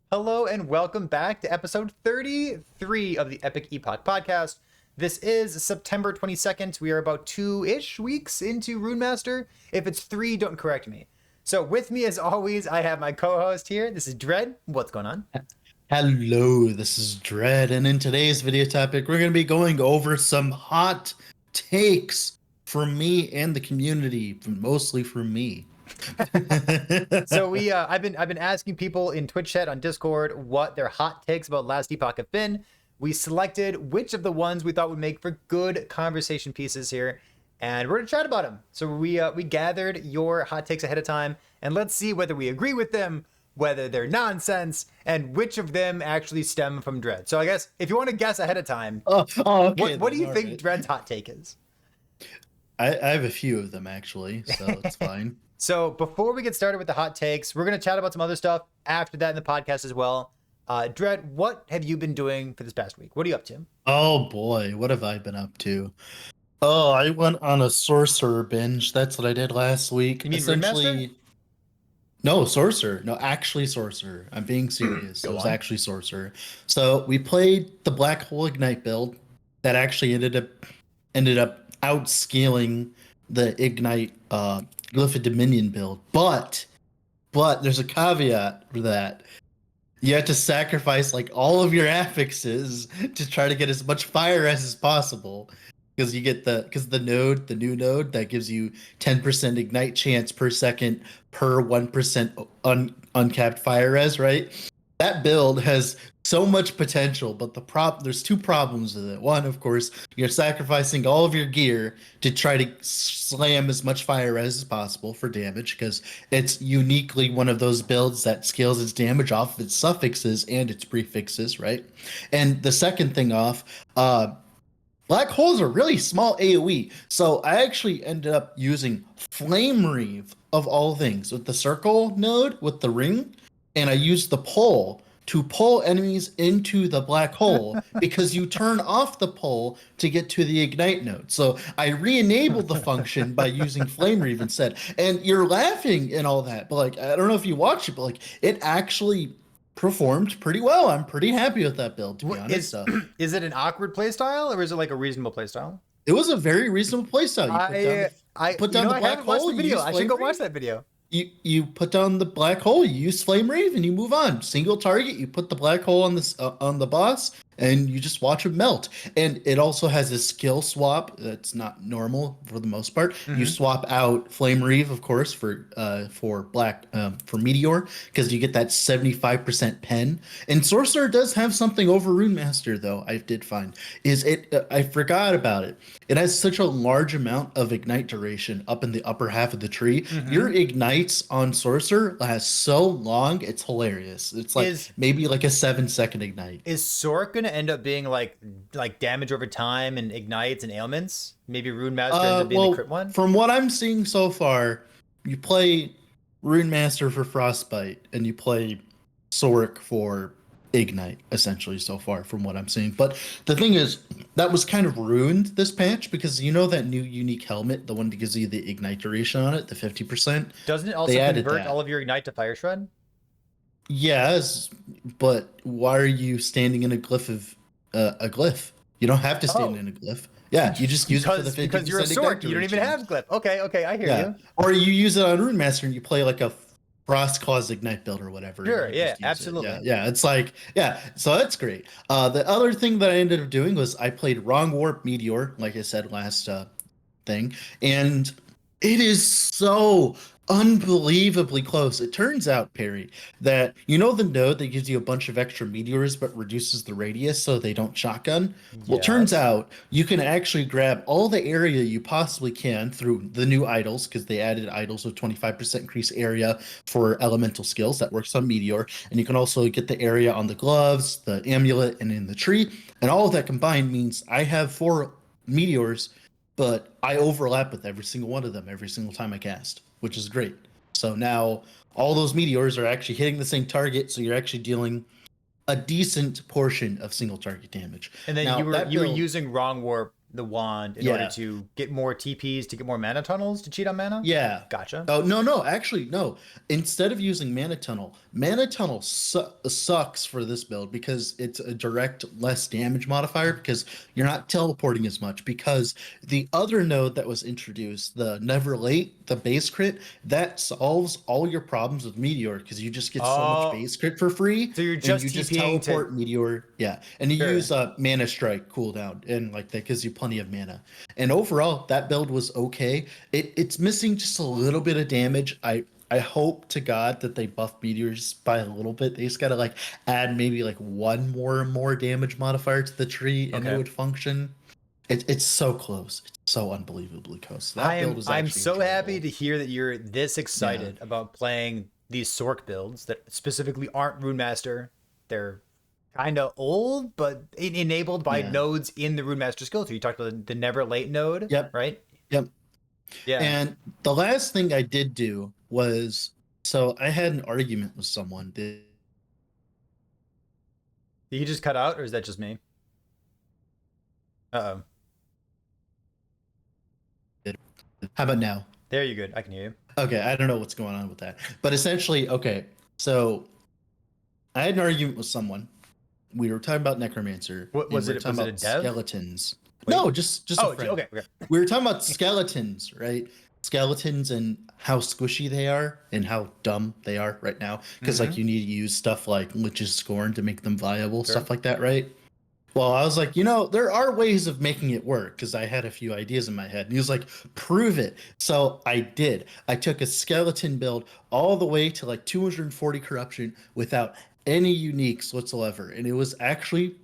Hello and welcome back to episode 33 of the Epoch podcast. This is September 22nd. We are about 2-ish weeks into Rune Master. If it's 3, don't correct me. So with me as always, I have my co-host here. This is Dread. What's going on? Hello, this is Dread, and in today's video topic, we're going to be going over some hot takes from me and the community, mostly from me. So I've been asking people in Twitch chat on Discord what their hot takes about Last Epoch have been. We selected which of the ones we thought would make for good conversation pieces here, and we're gonna chat about them. So we gathered your hot takes ahead of time, and let's see whether we agree with them, whether they're nonsense, and which of them actually stem from Dread. So I guess if you want to guess ahead of time, okay, what do you think Dread's hot take is? I have a few of them actually, so it's fine. So before we get started with the hot takes, we're going to chat about some other stuff after that in the podcast as well. Dread, what have you been doing for this past week? What are you up to? Oh boy, what have I been up to? Oh, I went on a sorcerer binge. That's what I did last week. You mean Essentially, no, sorcerer. No, actually sorcerer. I'm being serious. It was actually sorcerer. So we played the Black Hole Ignite build that actually ended up outscaling the Ignite Glyph of Dominion build. But there's a caveat for that. You have to sacrifice like all of your affixes to try to get as much fire as possible. Because you get the new node that gives you 10% ignite chance per second per 1% uncapped fire res, right? That build has so much potential, but there's two problems with it. One, of course, you're sacrificing all of your gear to try to slam as much fire res as possible for damage, because it's uniquely one of those builds that scales its damage off of its suffixes and its prefixes, right? And the second thing off, Black holes are really small AoE, so I actually ended up using Flame Reave of all things with the circle node with the ring, and I used the pole to pull enemies into the black hole because you turn off the pole to get to the ignite node. So I re-enabled the function by using Flame Reave instead. And you're laughing and all that, but like I don't know if you watched it, but like it actually performed pretty well. I'm pretty happy with that build, to be honest. Is it an awkward playstyle or is it like a reasonable playstyle? It was a very reasonable playstyle. I put down the black hole. I should go watch that video. You put down the black hole, you use Flame Reave, and you move on. Single target, you put the black hole on this on the boss, and you just watch him melt. And it also has a skill swap that's not normal for the most part. Mm-hmm. You swap out Flame Reave, of course, for Meteor, because you get that 75% pen. And Sorcerer does have something over Rune Master, though. I did find I forgot about it. It has such a large amount of ignite duration up in the upper half of the tree. Mm-hmm. Your ignites on Sorcerer last so long, it's hilarious. It's like maybe like a 7-second ignite. Is Sorc gonna end up being like damage over time and ignites and ailments? Maybe Rune Master ends up being the crit one? From what I'm seeing so far, you play Rune Master for Frostbite and you play Sorc for Ignite, essentially, so far from what I'm seeing. But the thing is, that was kind of ruined this patch, because you know that new unique helmet, the one that gives you the ignite duration on it, the 50%? Doesn't it also convert all of your ignite to Fire Shred? Yes, but why are you standing in a glyph of a glyph? You don't have to stand in a glyph. Yeah, you just use it for the 50% because you're a Sorc. You don't even have glyph. Okay, I hear you. Or you use it on Rune Master and you play like a Frost Cause Ignite build or whatever. Sure, yeah, absolutely. Yeah, it's like, so that's great. The other thing that I ended up doing was I played Wrong Warp Meteor, like I said last thing, and it is so unbelievably close. It turns out, Perry, that you know the node that gives you a bunch of extra meteors but reduces the radius so they don't shotgun? Yes. Well, it turns out you can actually grab all the area you possibly can through the new idols, because they added idols with 25% increased area for elemental skills that works on meteor, and you can also get the area on the gloves, the amulet, and in the tree, and all of that combined means I have 4 meteors, but I overlap with every single one of them every single time I cast, which is great. So now all those meteors are actually hitting the same target, so you're actually dealing a decent portion of single target damage. And then you were using Wrong Warp the wand in order to get more TPs, to get more mana tunnels, to cheat on mana? Yeah. Gotcha. Oh, no, actually, no. Instead of using Mana Tunnel sucks for this build because it's a direct less damage modifier because you're not teleporting as much. Because the other node that was introduced, the Never Late, the base crit, that solves all your problems with Meteor because you just get so much base crit for free. So you're and just you just TPing teleport Meteor. Yeah. And you Sure. use Mana Strike cooldown, and like that gives you plenty of mana. And overall, that build was okay. It's missing just a little bit of damage. I hope to God that they buff meteors by a little bit. They just gotta like add maybe like one more damage modifier to the tree, and it would function. It's so close. It's so unbelievably close. That build was I'm actually so enjoyable. happy to hear that you're this excited about playing these Sork builds that specifically aren't Rune Master. They're kind of old, but enabled by nodes in the Rune Master skill tree. You talked about the Never Late node, right? Yep. Yeah. And the last thing I did do was, so I had an argument with someone. Did you just cut out, or is that just me? Uh-oh. How about now? There, you're good. I can hear you. Okay, I don't know what's going on with that. But essentially, okay, so I had an argument with someone. We were talking about Necromancer. What was it? Was it a dev? Skeletons. Wait. No, just a friend. Okay. We were talking about skeletons, right? Skeletons and how squishy they are and how dumb they are right now. Because like you need to use stuff like Lich's Scorn to make them viable, stuff like that, right? Well, I was like, there are ways of making it work because I had a few ideas in my head. And he was like, prove it. So I did. I took a skeleton build all the way to like 240 corruption without any uniques whatsoever. And it was actually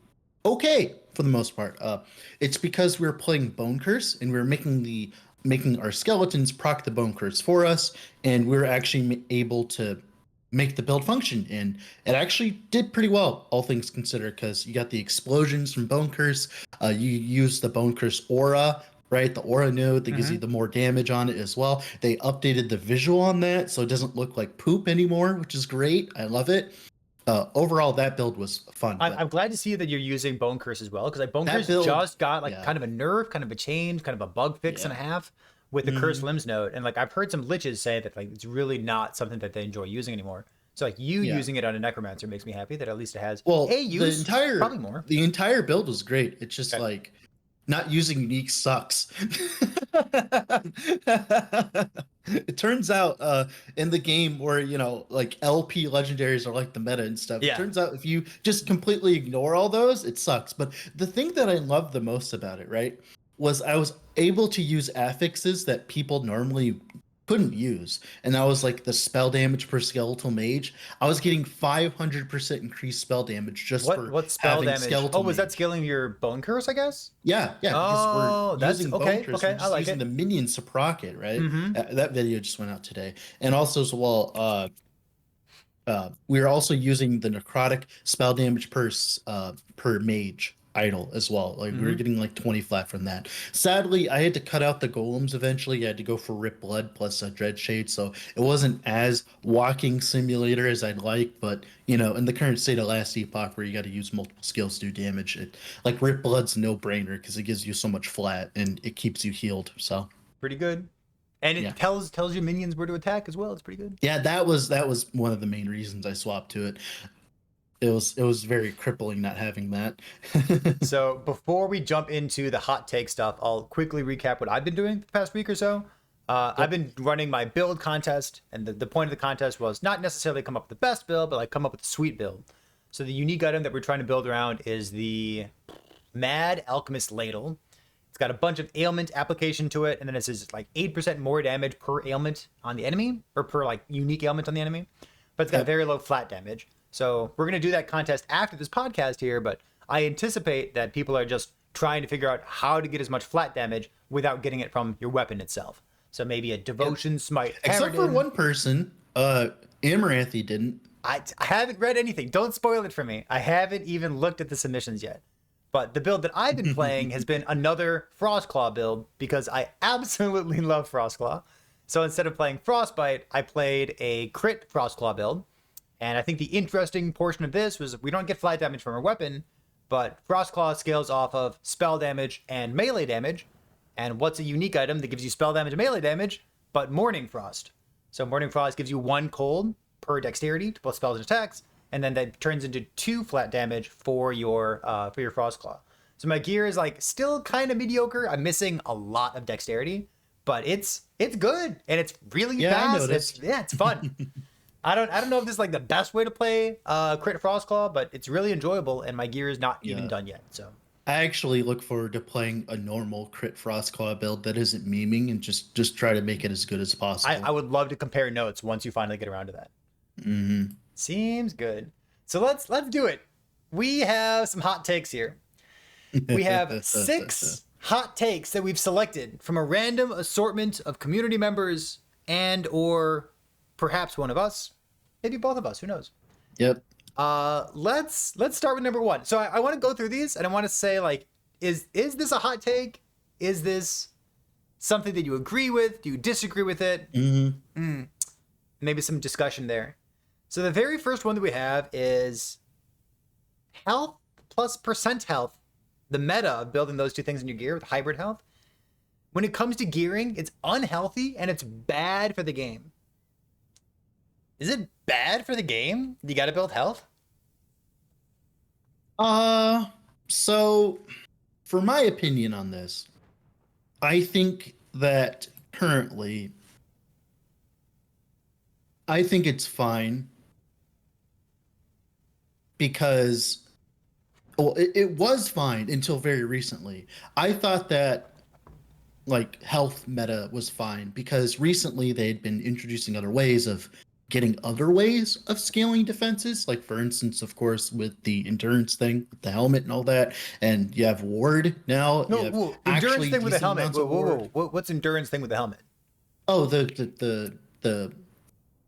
okay for the most part. It's because we were playing Bone Curse and we were making our skeletons proc the Bone Curse for us. And we were actually able to make the build function, and it actually did pretty well, all things considered, because you got the explosions from Bone Curse. You use the Bone Curse aura, right? The aura node that gives you the more damage on it as well. They updated the visual on that, so it doesn't look like poop anymore, which is great. I love it. Overall, that build was fun. I'm glad to see that you're using Bone Curse as well, because Bone Curse just got like kind of a nerf, kind of a change, kind of a bug fix and a half with the Cursed Limbs node. And like I've heard some liches say that like it's really not something that they enjoy using anymore. So like using it on a Necromancer makes me happy that at least it has a use. Probably more. The entire build was great. It's just like not using unique sucks. It turns out in the game where like LP legendaries are like the meta and stuff. It turns out if you just completely ignore all those, it sucks. But the thing that I love the most about it, right, was I was able to use affixes that people normally couldn't use, and that was like the spell damage per skeletal mage. I was getting 500% increased spell damage just for what spell having damage? skeletal Was mage. that scaling your Bone Curse, I guess? Yeah. Oh, that's using okay. Bone Curse, Okay, we're just I like using it. the minions to proc it, right? That video just went out today, and also as well, we are also using the necrotic spell damage per mage idle as well. Like we were getting like 20 flat from that. Sadly, I had to cut out the golems eventually. I had to go for Rip Blood plus a Dread Shade, so it wasn't as walking simulator as I'd like. But in the current state of Last Epoch, where you got to use multiple skills to do damage, like Rip Blood's no brainer because it gives you so much flat and it keeps you healed. So pretty good. And it tells your minions where to attack as well. It's pretty good. Yeah, that was one of the main reasons I swapped to it. It was very crippling not having that. So before we jump into the hot take stuff, I'll quickly recap what I've been doing the past week or so. I've been running my build contest, and the point of the contest was not necessarily come up with the best build, but like come up with a sweet build. So the unique item that we're trying to build around is the Mad Alchemist Ladle. It's got a bunch of ailment application to it, and then it says like 8% more damage per ailment on the enemy, or per like unique ailment on the enemy. But it's got very low flat damage. So we're going to do that contest after this podcast here, but I anticipate that people are just trying to figure out how to get as much flat damage without getting it from your weapon itself. So maybe a Devotion Smite. Except for one person, Amaranthi didn't. I haven't read anything. Don't spoil it for me. I haven't even looked at the submissions yet. But the build that I've been playing has been another Frostclaw build because I absolutely love Frostclaw. So instead of playing Frostbite, I played a crit Frostclaw build. And I think the interesting portion of this was we don't get flat damage from our weapon, but Frostclaw scales off of spell damage and melee damage. And what's a unique item that gives you spell damage and melee damage, but Morning Frost? So Morning Frost gives you 1 cold per dexterity to both spells and attacks, and then that turns into 2 flat damage for your Frostclaw. So my gear is like still kind of mediocre. I'm missing a lot of dexterity, but it's good and it's really fast. It's fun. I don't know if this is like the best way to play Crit Frostclaw, but it's really enjoyable, and my gear is not even done yet. So I actually look forward to playing a normal Crit Frostclaw build that isn't memeing and just try to make it as good as possible. I would love to compare notes once you finally get around to that. Mm-hmm. Seems good. So let's do it. We have some hot takes here. We have 6 hot takes that we've selected from a random assortment of community members and or perhaps one of us, maybe both of us, who knows. Yep. Let's start with number 1. So I want to go through these and I want to say, like, is this a hot take? Is this something that you agree with? Do you disagree with it? Maybe some discussion there. So the very first one that we have is health plus percent health. The meta of building those 2 things in your gear with hybrid health. When it comes to gearing, it's unhealthy and it's bad for the game. Is it bad for the game? You got to build health? So for my opinion on this, I think that currently I think it's fine because it was fine until very recently. I thought that like health meta was fine because recently they'd been introducing other ways of getting other ways of scaling defenses. Like for instance, of course, with the endurance thing, with the helmet and all that, and you have ward now. No, endurance thing with the helmet. Whoa. What's endurance thing with the helmet? Oh,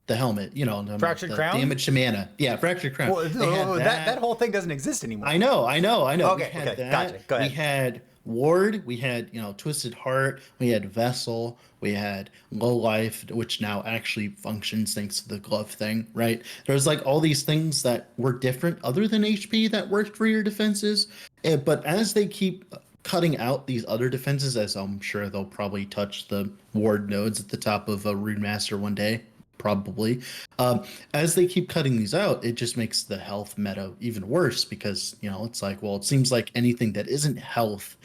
the helmet, you know, Fractured Crown? Damage to mana. Yeah, Fractured Crown. Well, that whole thing doesn't exist anymore. I know. Okay, gotcha. Go ahead. We had Ward, we had, Twisted Heart, we had Vessel, we had Low Life, which now actually functions thanks to the glove thing, right? There's like all these things that were different other than HP that worked for your defenses. But as they keep cutting out these other defenses, as I'm sure they'll probably touch the Ward nodes at the top of a Rune Master one day, probably. As they keep cutting these out, it just makes the health meta even worse because, it's like, well, it seems like anything that isn't health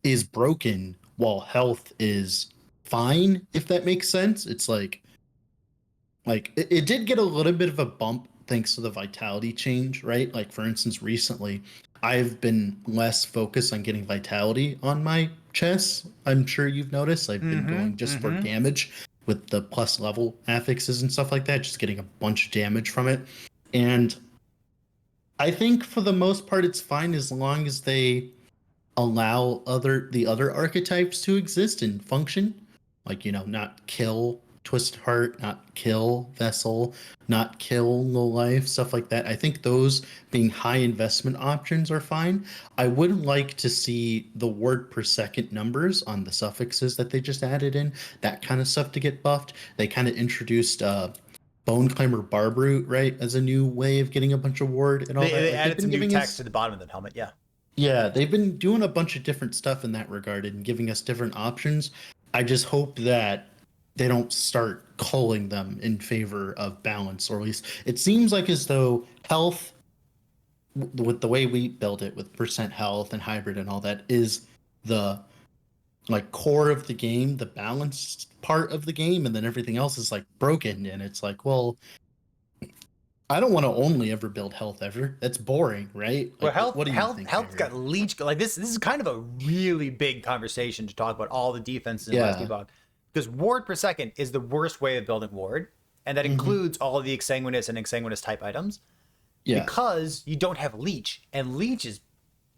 is broken while health is fine, if that makes sense. It's like it did get a little bit of a bump thanks to the vitality change, right? Like for instance, recently I've been less focused on getting vitality on my chest. I'm sure you've noticed I've been going just for damage with the plus level affixes and stuff like that, just getting a bunch of damage from it. And I think for the most part it's fine as long as they allow the other archetypes to exist and function. Like, not kill Twisted Heart, not kill Vessel, not kill Low Life, stuff like that. I think those being high investment options are fine. I would like to see the word per second numbers on the suffixes that they just added in, that kind of stuff to get buffed. They kind of introduced Bone Climber Barbrute, right, as a new way of getting a bunch of ward and all that. They added some new text to the bottom of the helmet, yeah. Yeah, they've been doing a bunch of different stuff in that regard and giving us different options. I just hope that they don't start culling them in favor of balance, or at least it seems like as though health, with the way we build it with percent health and hybrid and all that, is the like core of the game, the balanced part of the game, and then everything else is like broken. And it's like, well, I don't want to only ever build health ever. That's boring, right? Like, well, what do you think? Health got leech. Like this is kind of a really big conversation to talk about all the defenses in Last Epoch. Because ward per second is the worst way of building ward, and that includes all of the exsanguinous and exsanguinous type items. Yeah. Because you don't have leech, and leech is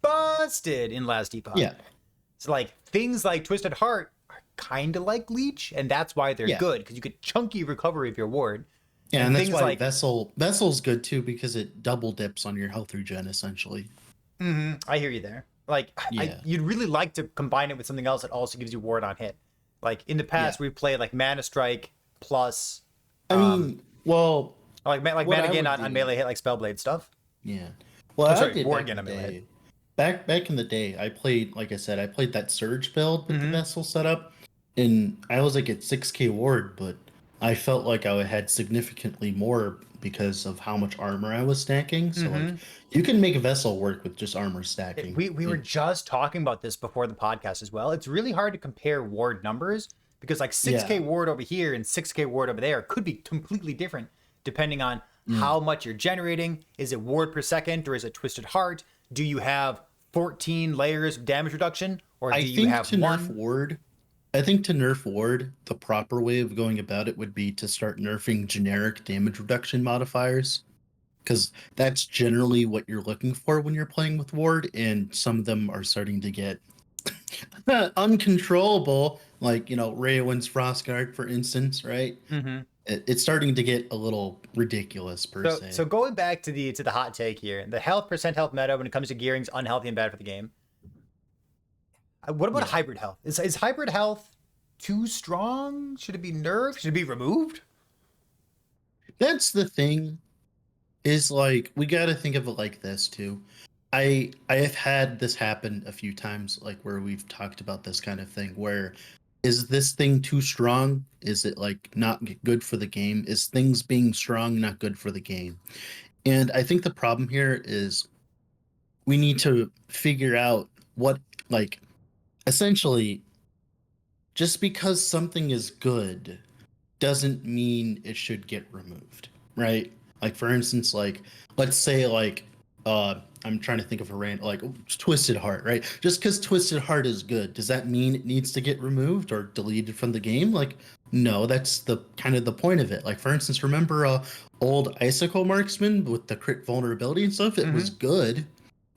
busted in Last Epoch. Yeah. So like things like Twisted Heart are kind of like leech, and that's why they're good, because you get chunky recovery of your ward. Yeah, and that's why like, Vessel's good too, because it double dips on your health regen essentially. I hear you there. Like you'd really like to combine it with something else that also gives you ward on hit. Like in the past, we played like Mana Strike plus. Mana Gain on melee hit, like Spellblade stuff. Yeah. Well, ward gain on melee hit. back in the day, I played, like I said, I played that Surge build with the Mm-hmm. vessel setup, and I was like at 6k ward, but I felt like I had significantly more because of how much armor I was stacking. So like, Mm-hmm. you can make a vessel work with just armor stacking. We were just talking about this before the podcast as well. It's really hard to compare ward numbers because like 6k Yeah. ward over here and 6k ward over there could be completely different depending on Mm. how much you're generating. Is it ward per second or is it twisted heart? Do you have 14 layers of damage reduction or I do you think have to nerf one? ward, I think to nerf ward, the proper way of going about it would be to start nerfing generic damage reduction modifiers, because that's generally what you're looking for when you're playing with ward, and some of them are starting to get uncontrollable, like, Raywin's Frostguard, for instance, right? Mm-hmm. It's starting to get a little ridiculous per So se. going back to the hot take here, the percent health meta when it comes to gearing is unhealthy and bad for the game. What about Yeah. hybrid health? Is hybrid health too strong? Should it be nerfed? Should it be removed? That's the thing, is like, we got to think of it like this too. I have had this happen a few times, like where we've talked about this kind of thing, where is this thing too strong? Is it like not good for the game? Is things being strong not good for the game? And I think the problem here is we need to figure out what, like, essentially, just because something is good doesn't mean it should get removed, right? Like, for instance, like, let's say, like, I'm trying to think of a random, like, Twisted Heart, right? Just because Twisted Heart is good, does that mean it needs to get removed or deleted from the game? Like, no, that's the kind of the point of it. Like, for instance, remember old Icicle Marksman with the crit vulnerability and stuff? It was good.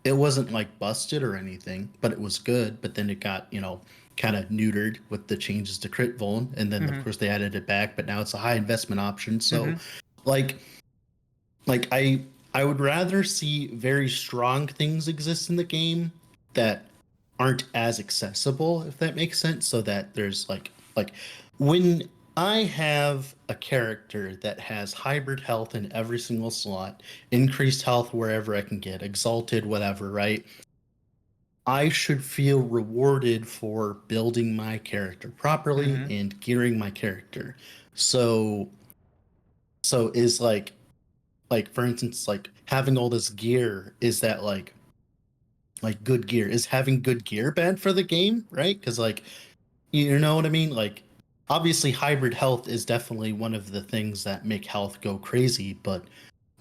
It wasn't like busted or anything, but it was good. But then it got, kind of neutered with the changes to crit vuln, and then of course they added it back. But now it's a high investment option. So, like, I would rather see very strong things exist in the game that aren't as accessible, if that makes sense. So that there's like when I have a character that has hybrid health in every single slot, increased health wherever I can get, exalted, whatever, right? I should feel rewarded for building my character properly and gearing my character. So is like, for instance, like having all this gear, is that like good gear? Is having good gear bad for the game, right? Because, like, you know what I mean? Like, obviously hybrid health is definitely one of the things that make health go crazy, but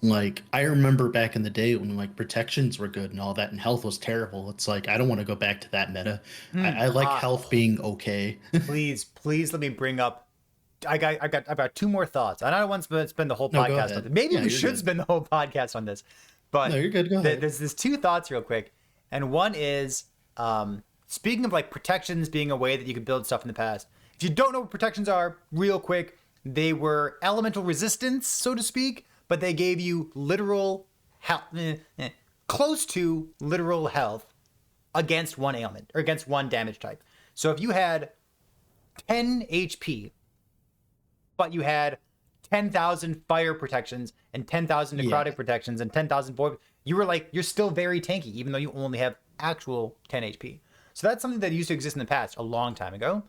like, I remember back in the day when like protections were good and all that and health was terrible. It's like, I don't want to go back to that meta. I like health being okay. Please let me bring up. I've got two more thoughts. I don't want to spend the whole No, go podcast on ahead. this. Maybe Yeah, we you're should good. spend the whole podcast on this. But No, you're good. Go ahead. there's two thoughts real quick, and one is speaking of like protections being a way that you could build stuff in the past. If you don't know what protections are, real quick, they were elemental resistance, so to speak, but they gave you literal health, close to literal health against one ailment or against one damage type. So if you had 10 HP, but you had 10,000 fire protections and 10,000 necrotic protections and 10,000 void, you're still very tanky, even though you only have actual 10 HP. So that's something that used to exist in the past a long time ago.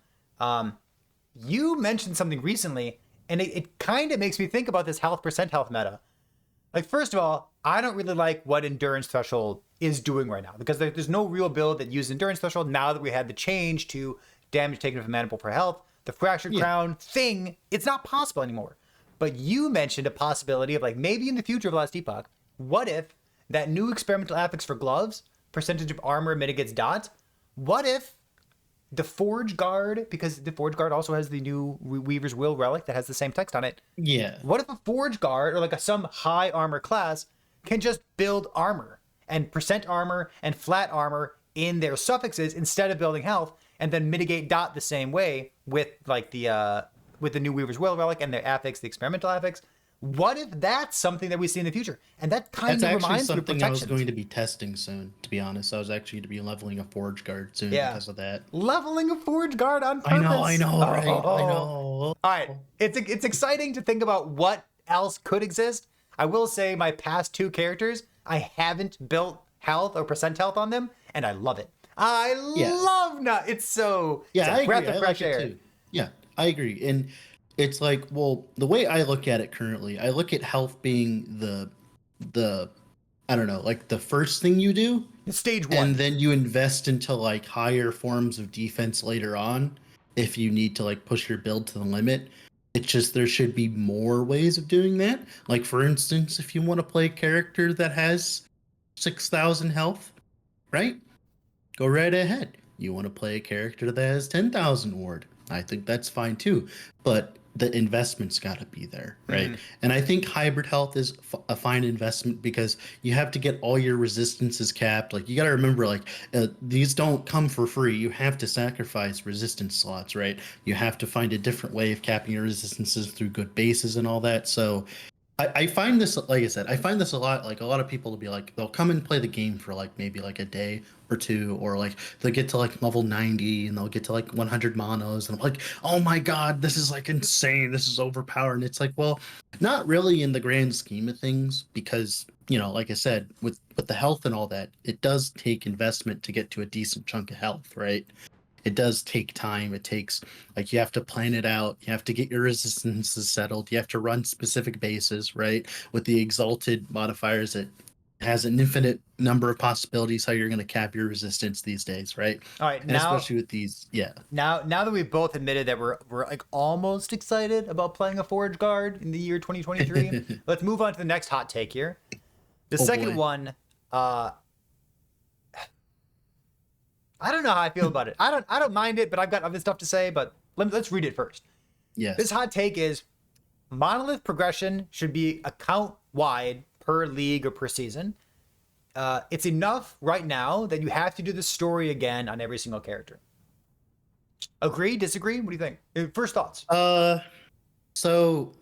You mentioned something recently, and it kind of makes me think about this percent health meta. Like, first of all, I don't really like what Endurance Threshold is doing right now, because there's no real build that uses Endurance Threshold now that we had the change to damage taken from mana pool per health. The Fractured Crown thing, it's not possible anymore. But you mentioned a possibility of, like, maybe in the future of Last Epoch, what if that new experimental affix for gloves, percentage of armor mitigates dot, what if the Forge Guard, because the Forge Guard also has the new Weaver's Will relic that has the same text on it. Yeah. What if a Forge Guard or like some high armor class can just build armor and percent armor and flat armor in their suffixes instead of building health, and then mitigate dot the same way with like the new Weaver's Will relic and their affix, the experimental affix? What if that's something that we see in the future? And that kind That's of actually reminds me of something I was protections. going to be testing soon, to be honest. I was actually going to be leveling a Forge Guard soon because of that. Leveling a Forge Guard on purpose. I know, right? I know. All right. It's exciting to think about what else could exist. I will say my past two characters, I haven't built health or percent health on them, and I love it. I love not. It's so Yeah, it's I a breath agree. of I fresh like it air. too. Yeah, I agree. And it's like, well, the way I look at it currently, I look at health being the I don't know, like the first thing you do, It's stage and one. then you invest into like higher forms of defense later on if you need to like push your build to the limit. It's just there should be more ways of doing that. Like for instance, if you want to play a character that has 6,000 health, right? Go right ahead. You want to play a character that has 10,000 ward. I think that's fine too. But the investment's got to be there, right? Mhm. And I think hybrid health is a fine investment because you have to get all your resistances capped. Like you got to remember, like these don't come for free. You have to sacrifice resistance slots, right? You have to find a different way of capping your resistances through good bases and all that. So I find this, like I said, I find this a lot. Like a lot of people will be like, they'll come and play the game for like maybe like a day or two, or like they'll get to like level 90 and they'll get to like 100 monos, and I'm like, oh my god, this is like insane. This is overpowered. And it's like, well, not really in the grand scheme of things, because like I said, with the health and all that, it does take investment to get to a decent chunk of health, right? It does take time. It takes, like, you have to plan it out. You have to get your resistances settled. You have to run specific bases, right? With the exalted modifiers, it has an infinite number of possibilities how you're going to cap your resistance these days, right? All right, And especially with these, yeah. now that we've both admitted that we're like almost excited about playing a Forge Guard in the year 2023, let's move on to the next hot take here. The Oh, second boy. one, I don't know how I feel about it. I don't mind it, but I've got other stuff to say. But let's read it first. Yes. This hot take is Monolith progression should be account wide per league or per season. It's enough right now that you have to do the story again on every single character. Agree? Disagree? What do you think? First thoughts. So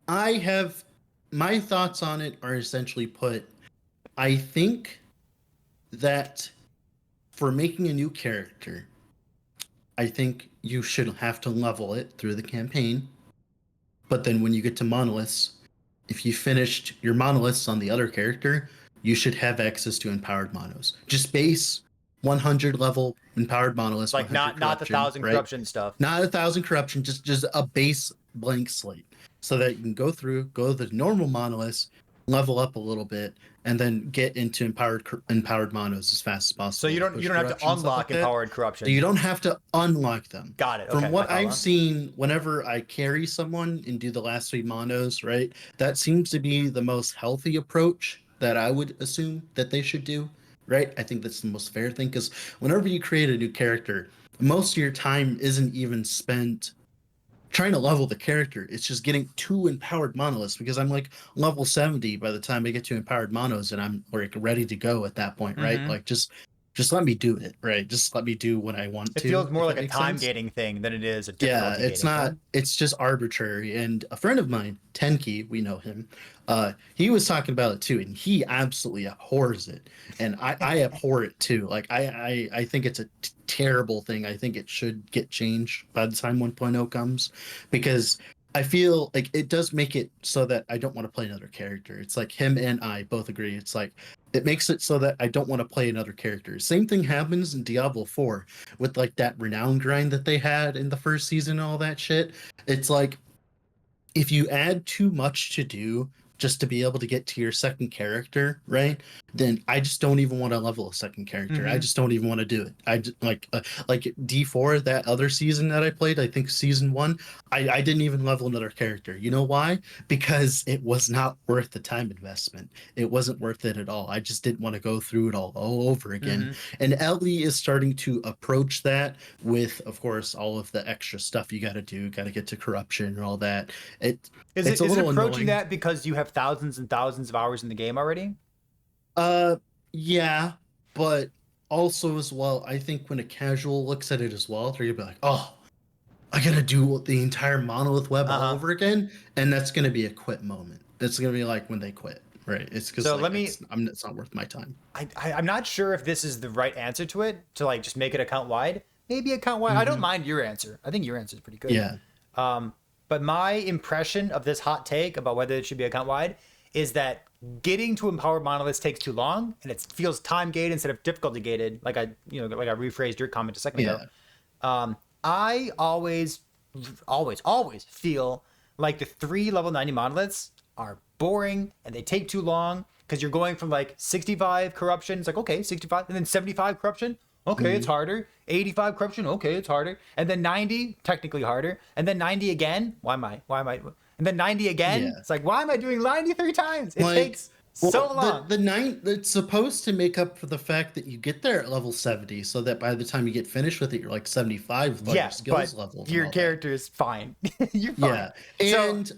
I have my thoughts on it are essentially put. I think that for making a new character, I think you should have to level it through the campaign. But then when you get to monoliths, if you finished your monoliths on the other character, you should have access to empowered monos. Just base 100 level empowered monoliths, Like 100 not the corruption, 1,000 right? corruption stuff. Not 1,000 corruption, just a base blank slate, so that you can go the normal monoliths, level up a little bit, and then get into empowered monos as fast as possible. So you don't have to unlock empowered corruption. So you don't have to unlock them. Got it. From Okay, what I've seen, whenever I carry someone and do the last 3 monos, right, that seems to be the most healthy approach that I would assume that they should do, right? I think that's the most fair thing, because whenever you create a new character, most of your time isn't even spent trying to level the character. It's just getting 2 empowered monoliths, because I'm like level 70 by the time I get to empowered monos, and I'm like ready to go at that point, right? Like just let me do it, right? Just let me do what I want to. It feels more like a time sense. gating thing than it is a Yeah, difficulty it's gating not. thing. It's just arbitrary. And a friend of mine, Tenki, we know him. He was talking about it too, and he absolutely abhors it, and I abhor it too. Like I think it's a terrible thing. I think it should get changed by the time 1.0 comes, because I feel like it does make it so that I don't want to play another character. It's like him and I both agree. It's like it makes it so that I don't want to play another character. Same thing happens in Diablo 4 with like that renown grind that they had in the first season and all that shit. It's like if you add too much to do just to be able to get to your second character, right? Then I just don't even want to level a second character. I just don't even want to do it. I just, like D4, that other season that I played, I think season 1, I didn't even level another character. You know why? Because it was not worth the time investment. It wasn't worth it at all. I just didn't want to go through it all over again. And Ellie is starting to approach that with, of course, all of the extra stuff you got to do. Got to get to corruption and all that. It's Is a it little approaching annoying. that because you have thousands and thousands of hours in the game already? Yeah, but also as well, I think when a casual looks at it as well, they're gonna be like, oh, I gotta do the entire monolith web all over again, and that's gonna be a quit moment. That's gonna be like when they quit, right? It's because So like, it's not worth my time. I'm not sure if this is the right answer to it, to like just make it account wide. Maybe account wide. I don't mind your answer. I think your answer is pretty good. Yeah. But my impression of this hot take about whether it should be account wide is that getting to empowered monoliths takes too long, and it feels time gated instead of difficulty gated. Like I rephrased your comment a second ago. I always feel like the 3 level 90 monoliths are boring and they take too long because you're going from like 65 corruption. It's like, okay, 65, and then 75 corruption. Okay, it's harder. 85 corruption. Okay, it's harder. And then 90, technically harder. And then 90 again. Why am I? And then 90 again. Yeah. It's like, why am I doing 93 times? It takes so long. It's supposed to make up for the fact that you get there at level 70, so that by the time you get finished with it, you're like 75 with your skills levels. Your character is fine. You're fine. Yeah. And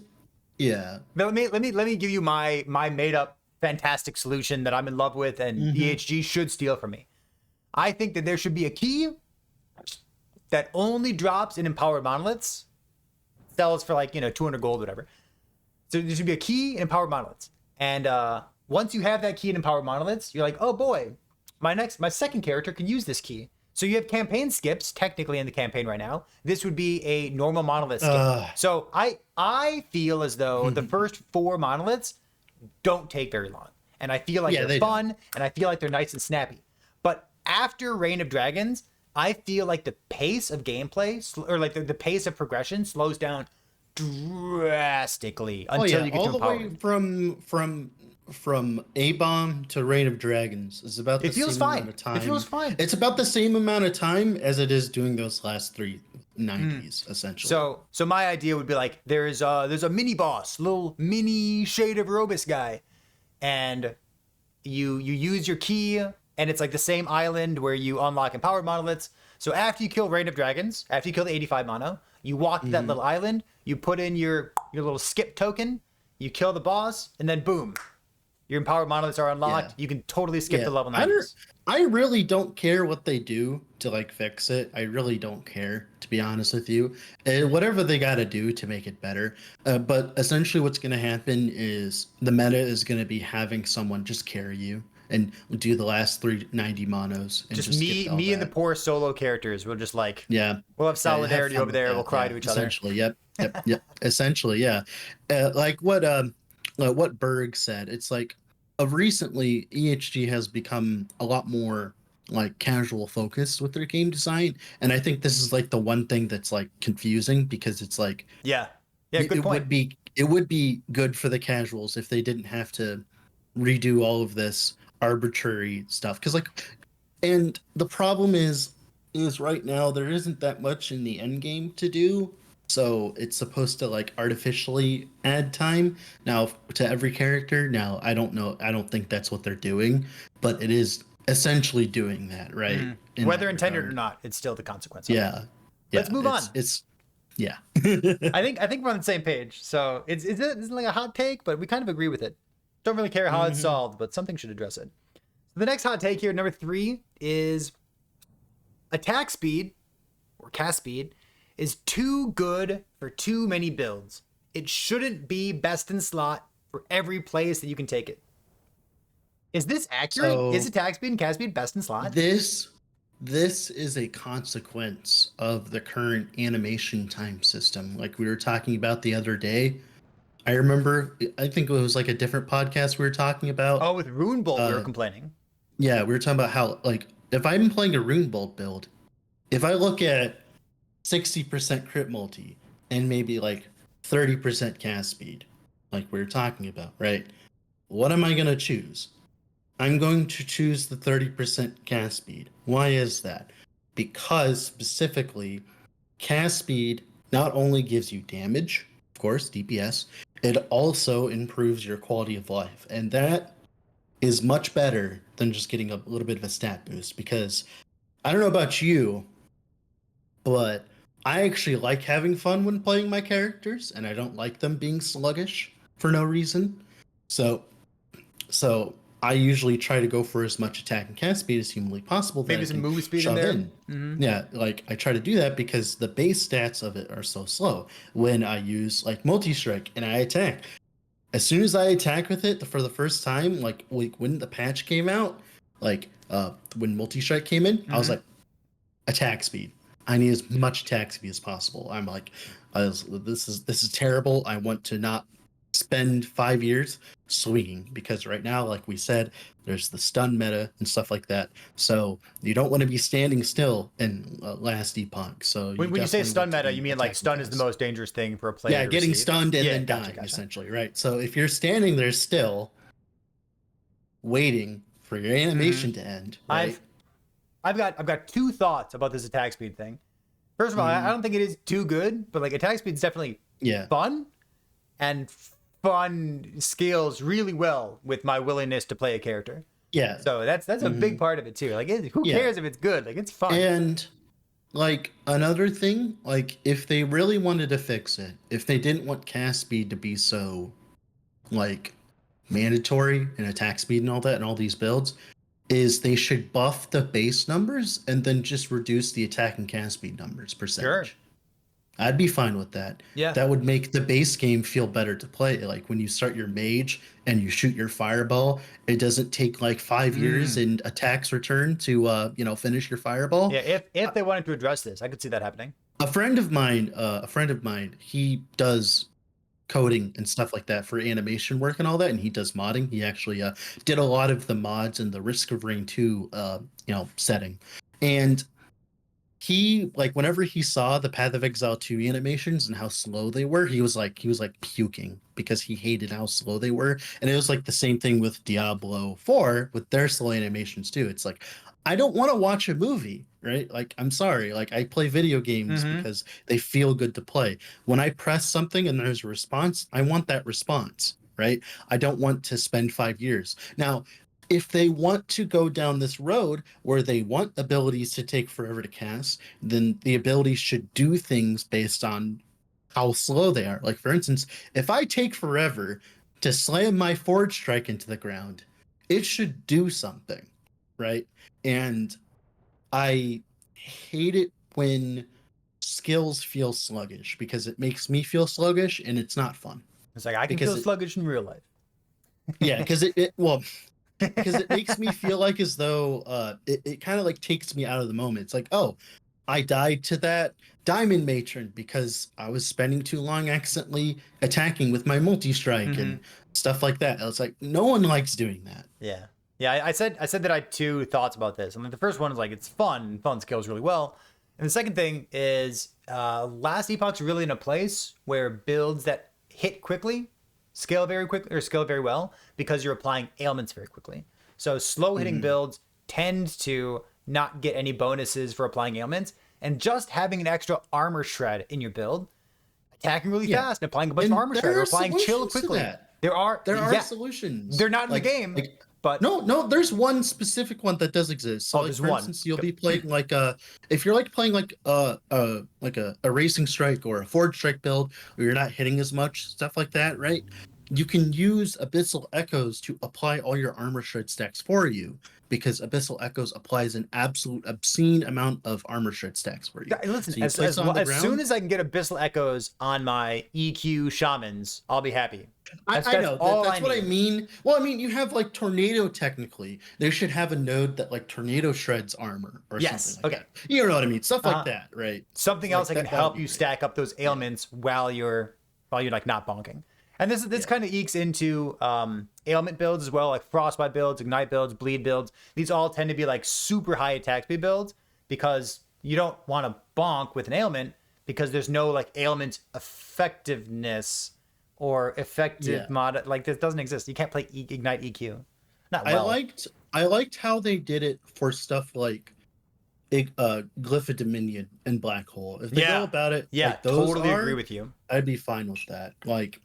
Let me give you my made up fantastic solution that I'm in love with and EHG should steal from me. I think that there should be a key that only drops in empowered monoliths, sells for like 200 gold, whatever. So there should be a key in empowered monoliths, and once you have that key in empowered monoliths, you're like, oh boy, my second character can use this key. So you have campaign skips technically in the campaign right now. This would be a normal monolith skip. So I feel as though the first 4 monoliths don't take very long, and I feel like they're fun, and I feel like they're nice and snappy. But after Reign of Dragons, I feel like the pace of gameplay or like the pace of progression slows down drastically until you get to empowered. All the way from A-Bomb to Reign of Dragons is about the same amount of time. It feels fine. It's about the same amount of time as it is doing those last 3 90s, essentially. So my idea would be like, there's a mini boss, little mini Shade of Robus guy, and you use your key, and it's like the same island where you unlock empowered monoliths. So after you kill Reign of Dragons, after you kill the 85 mono, you walk to that little island, you put in your little skip token, you kill the boss, and then boom, your empowered monoliths are unlocked. You can totally skip the level 90s. I really don't care what they do to like fix it. I really don't care, to be honest with you. Whatever they got to do to make it better. But essentially what's going to happen is the meta is going to be having someone just carry you and do the last 390 monos. And just me and the poor solo characters will just like, we'll have solidarity over there. We'll cry to each other. Essentially, yep. Essentially, yeah. Like what Berg said, it's like recently EHG has become a lot more like casual focused with their game design, and I think this is like the one thing that's like confusing, because it's like good point. It would be good for the casuals if they didn't have to redo all of this arbitrary stuff, because like, and the problem is right now there isn't that much in the end game to do. So it's supposed to like artificially add time now to every character. Now, I don't know. I don't think that's what they're doing, but it is essentially doing that, right? Whether intended or not, it's still the consequence. Let's move on. I think we're on the same page. So it's like a hot take, but we kind of agree with it. Don't really care how it's solved, but something should address it. So the next hot take here, number 3, is attack speed or cast speed is too good for too many builds. It shouldn't be best in slot for every place that you can take it. Is this accurate? Is attack speed and cast speed best in slot? This is a consequence of the current animation time system. Like we were talking about the other day. I remember, I think it was like a different podcast we were talking about. Oh, with Rune Bolt we were complaining. Yeah, we were talking about how, like, if I'm playing a Rune Bolt build, if I look at 60% crit multi and maybe like 30% cast speed, like we were talking about, right? What am I going to choose? I'm going to choose the 30% cast speed. Why is that? Because specifically, cast speed not only gives you damage, of course, DPS, it also improves your quality of life. And that is much better than just getting a little bit of a stat boost, because I don't know about you, but I actually like having fun when playing my characters, and I don't like them being sluggish for no reason. So I usually try to go for as much attack and cast speed as humanly possible. Maybe some move speed in there. Yeah, like I try to do that because the base stats of it are so slow. When I use like multi-strike and I attack, as soon as I attack with it for the first time, like when the patch came out, like when multi-strike came in, I was like, attack speed. I need as much attack speed as possible. I'm like, this is terrible. I want to not spend 5 years swinging, because right now, like we said, there's the stun meta and stuff like that. So you don't want to be standing still in last epoch. So When you say stun meta, you mean like stun is the most most dangerous thing for a player. yeah, to getting receive. stunned and then gotcha, dying, essentially, right? So if you're standing there still, waiting for your animation to end, right? I've got two thoughts about this attack speed thing. First of all, I don't think it is too good, but like attack speed is definitely fun, and fun scales really well with my willingness to play a character. Yeah. So that's a big part of it too. Like, who cares if it's good? Like, it's fun. And like another thing, like if they really wanted to fix it, if they didn't want cast speed to be so like mandatory and attack speed and all that and all these builds, is they should buff the base numbers and then just reduce the attack and cast speed numbers percentage. Sure. I'd be fine with that. Yeah. That would make the base game feel better to play. Like when you start your mage and you shoot your fireball, it doesn't take like 5 years and attacks return to finish your fireball. Yeah, if they wanted to address this, I could see that happening. A friend of mine, he does coding and stuff like that for animation work and all that, and he does modding. He actually did a lot of the mods in the Risk of Rain 2 setting. And he, like, whenever he saw the Path of Exile 2 animations and how slow they were, he was like puking because he hated how slow they were. And it was like the same thing with Diablo 4 with their slow animations too. It's like, I don't want to watch a movie, right? Like, I'm sorry. Like, I play video games because they feel good to play. When I press something and there's a response, I want that response, right? I don't want to spend 5 years. Now, if they want to go down this road where they want abilities to take forever to cast, then the abilities should do things based on how slow they are. Like, for instance, if I take forever to slam my Forge Strike into the ground, it should do something, right? And I hate it when skills feel sluggish, because it makes me feel sluggish and it's not fun. It's like, I can feel sluggish in real life. Yeah, because because it makes me feel like as though it kind of like takes me out of the moment. It's like, oh, I died to that Diamond Matron because I was spending too long accidentally attacking with my multi-strike and stuff like that. It's like, no one likes doing that. Yeah. Yeah, I said that I had two thoughts about this. I mean, the first one is like, it's fun scales really well. And the second thing is last Epoch's really in a place where builds that hit quickly scale very quickly or scale very well because you're applying ailments very quickly. So slow hitting builds tend to not get any bonuses for applying ailments, and just having an extra armor shred in your build, attacking really fast and applying a bunch of armor shred or applying chill quickly. There are solutions. They're not in the game. But no, there's one specific one that does exist. So, like, for instance, you'll be playing like if you're like playing like a racing strike or a forge strike build where you're not hitting as much, stuff like that, right? You can use Abyssal Echoes to apply all your armor shred stacks for you, because Abyssal Echoes applies an absolute obscene amount of armor shred stacks for you. Listen, so as soon as I can get Abyssal Echoes on my EQ shamans, I'll be happy. I know. That's what I mean. Well, I mean, you have like Tornado technically. They should have a node that like Tornado shreds armor or something like that. You know what I mean? Stuff like that, right? Something else that can help you stack up those ailments while you're like not bonking. And this kind of ekes into ailment builds as well, like Frostbite builds, Ignite builds, Bleed builds. These all tend to be like super high attack speed builds because you don't want to bonk with an ailment because there's no like ailment effectiveness or effective mod. Like, this doesn't exist. You can't play Ignite EQ. Not well. I liked how they did it for stuff like Glyph of Dominion and Black Hole. If they go about it, like those totally agree with you. I'd be fine with that. Like,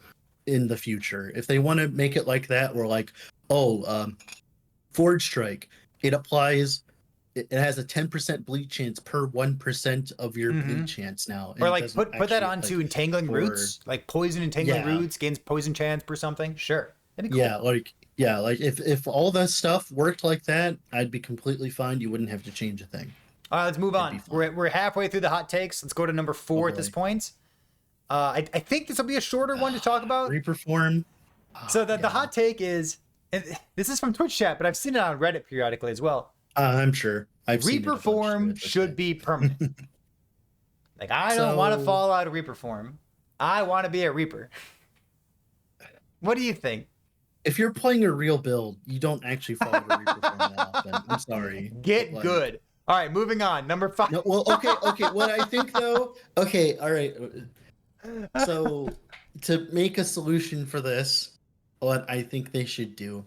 in the future, if they want to make it like that, or like, Forge Strike, it applies. It has a 10% bleed chance per 1% of your bleed chance now. Or like put that onto Entangling Roots, like Poison Entangling Roots gains poison chance per something. Sure, that'd be cool. Like if all that stuff worked like that, I'd be completely fine. You wouldn't have to change a thing. All right, let's move on. We're halfway through the hot takes. Let's go to number 4 at this point. I think this will be a shorter one to talk about. Reaper form. So the hot take is, and this is from Twitch chat, but I've seen it on Reddit periodically as well. I'm sure. Reaper form should be permanent. Like, I don't want to fall out of Reaper form. I want to be a Reaper. What do you think? If you're playing a real build, you don't actually follow the Reaper form that often. I'm sorry. Get but, like, good. All right, moving on. Number 5. No, well, okay. What I think though, okay, all right. So to make a solution for this, what I think they should do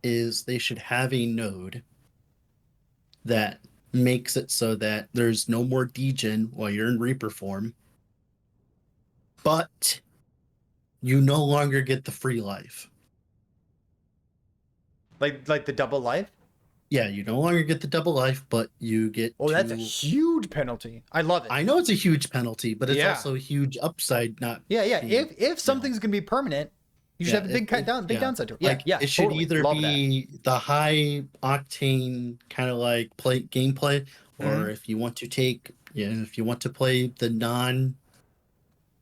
is they should have a node that makes it so that there's no more degen while you're in Reaper form, but you no longer get the free life. Like the double life? Yeah, you no longer get the double life, but you get. Oh, that's a huge penalty. I love it. I know it's a huge penalty, but it's Yeah. also a huge upside. Not Yeah. being, If something's gonna be permanent, you should have a big downside to it. Like, yeah. It should Totally. either Love be the high octane kind of like gameplay, or if you want to take, if you want to play the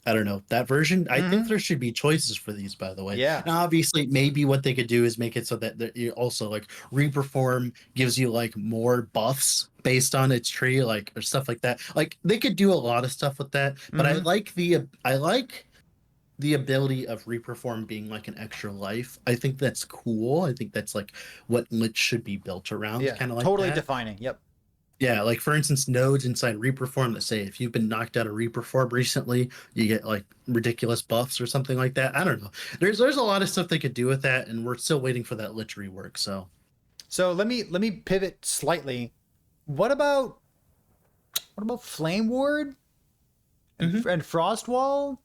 I don't know, that version. I think there should be choices for these, by the way. Yeah. Now, obviously, maybe what they could do is make it so that you also like Reaper form gives you like more buffs based on its tree, like, or stuff like that. Like, they could do a lot of stuff with that, but I like the ability of Reaper form being like an extra life. I think that's cool. I think that's like what Lich should be built around. Yeah, kind of like totally that. defining. Yep. Yeah, like for instance, nodes inside Reaper form that say if you've been knocked out of Reaper form recently, you get like ridiculous buffs or something like that. I don't know. There's a lot of stuff they could do with that, and we're still waiting for that Lich rework. So let me pivot slightly. What about Flame Ward and Frost Wall?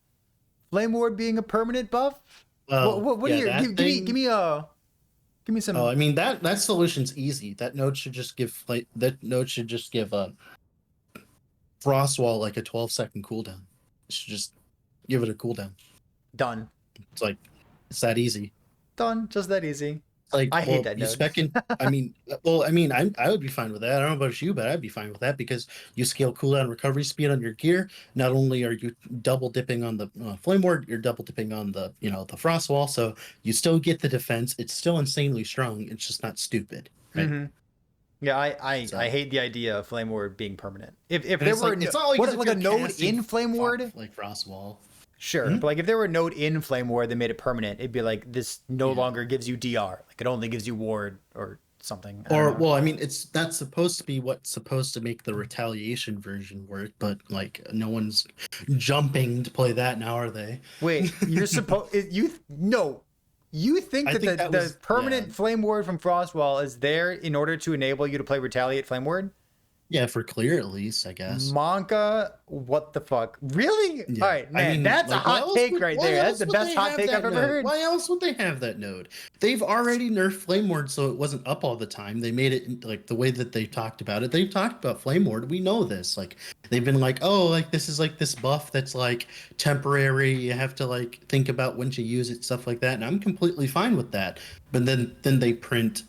Flame Ward being a permanent buff? What are your give me some. Oh, I mean that solution's easy. That node should just give Frost Wall like a 12-second cooldown. It should just give it a cooldown. Done. It's that easy. Done. Just that easy. Like, I hate that you node. spec in, I would be fine with that. I don't know about you, but I'd be fine with that because you scale cooldown recovery speed on your gear. Not only are you double dipping on the Flame Ward, you're double dipping on the the Frost Wall, so you still get the defense. It's still insanely strong. It's just not stupid. Right? Yeah, I hate the idea of Flame Ward being permanent. If there were it's not like a node in Flame Ward, like Frost Wall. Sure, but like if there were a node in Flame Ward that made it permanent, it'd be like this no longer gives you DR. Like it only gives you ward or something. Well, I mean, that's supposed to be what's supposed to make the retaliation version work, but like no one's jumping to play that now, are they? Wait, you're supposed you think that the permanent Flame Ward from Frostwall is there in order to enable you to play Retaliate Flame Ward? Yeah, for clear at least, I guess. Monka, what the fuck? Really? Yeah. All right, man, that's a hot take right there. That's the best hot take I've ever heard. Why else would they have that node? They've already nerfed Flame Ward so it wasn't up all the time. They made it like the way that they talked about it. They've talked about Flame Ward. We know this. Like they've been like, oh, like this is like this buff that's like temporary. You have to like think about when to use it, stuff like that. And I'm completely fine with that. But then they print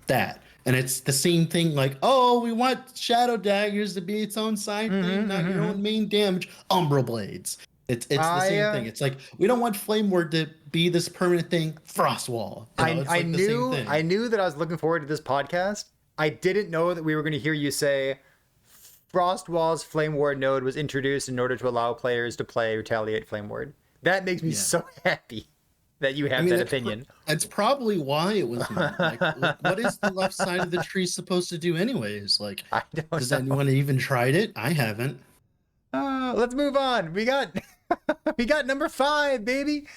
that. And it's the same thing, like, oh, we want Shadow Daggers to be its own side thing, not your own main damage. Umbral Blades. It's the same thing. It's like, we don't want Flame Ward to be this permanent thing. Frost Wall. I knew that I was looking forward to this podcast. I didn't know that we were going to hear you say Frost Wall's Flame Ward node was introduced in order to allow players to play Retaliate Flame Ward. That makes me so happy that you have that opinion. That's probably why it was not. Like, what is the left side of the tree supposed to do anyways? Like, does anyone even tried it? I haven't. Let's move on. We got number 5, baby.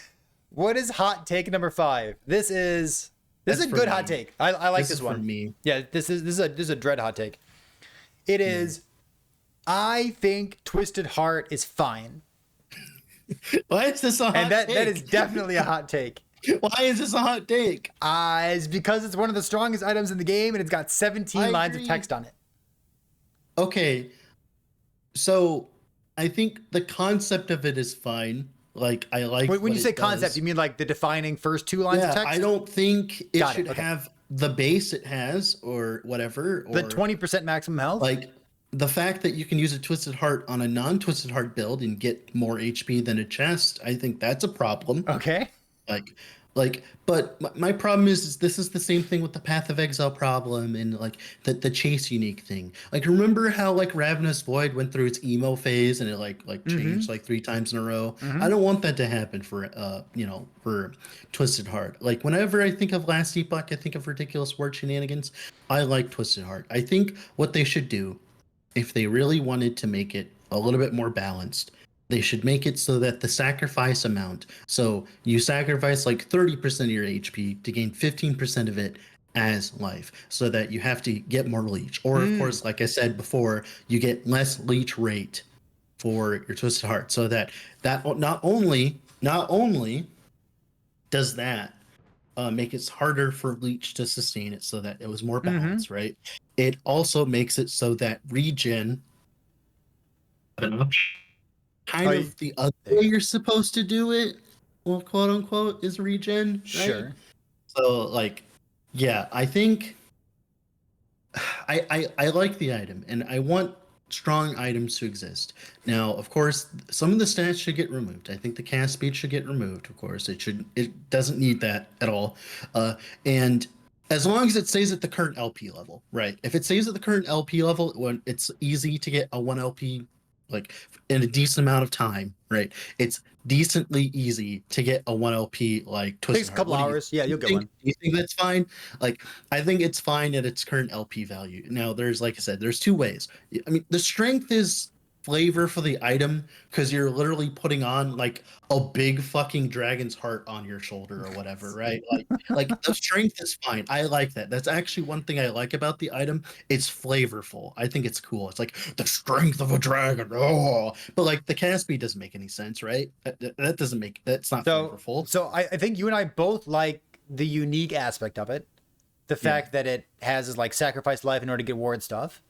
What is hot take number 5? This is a good hot take. I like this one. For me. Yeah, this is a dread hot take. It is. I think Twisted Heart is fine. Why is this a hot take? That is definitely a hot take. Why is this a hot take? It's because it's one of the strongest items in the game and it's got 17 lines of text on it. Okay. So I think the concept of it is fine. Like, I like when you say concept, you mean like the defining first 2 lines of text? I don't think it should have the base it has or whatever. Or the 20% maximum health? Like, the fact that you can use a Twisted Heart on a non-Twisted Heart build and get more HP than a chest, I think that's a problem. Okay. Like, but my problem is this is the same thing with the Path of Exile problem and like the chase unique thing. Like, remember how like Ravenous Void went through its emo phase and it like changed like 3 times in a row? I don't want that to happen for for Twisted Heart. Like, whenever I think of Last Epoch, I think of Ridiculous Word Shenanigans. I like Twisted Heart. I think what they should do, if they really wanted to make it a little bit more balanced, they should make it so that the sacrifice amount, so you sacrifice like 30% of your HP to gain 15% of it as life, so that you have to get more leech. Or of course, like I said before, you get less leech rate for your Twisted Heart, so that not only does that make it harder for leech to sustain it, so that it was more balanced, right? It also makes it so that regen kind of the other way you're supposed to do it, well, quote unquote, is regen, right? Sure. So like, yeah, I think I like the item and I want strong items to exist. Now, of course, some of the stats should get removed. I think the cast speed should get removed. Of course, it doesn't need that at all. And as long as it stays at the current LP level, right? If it stays at the current LP level, when it's easy to get a 1 LP like in a decent amount of time, right? It's decently easy to get a 1 LP like Twisted Takes a couple hours. Yeah, you'll get one. Do you think that's fine? Like, I think it's fine at its current LP value. Now, there's, like I said, there's 2 ways. I mean, the strength is flavor for the item because you're literally putting on like a big fucking dragon's heart on your shoulder or whatever, right? Like the strength is fine. I like that. That's actually one thing I like about the item. It's flavorful. I think it's cool. It's like the strength of a dragon. Oh, but like the cast speed doesn't make any sense, right? That doesn't make, that's not flavorful. So I think you and I both like the unique aspect of it. The fact that it has like sacrifice life in order to get ward stuff.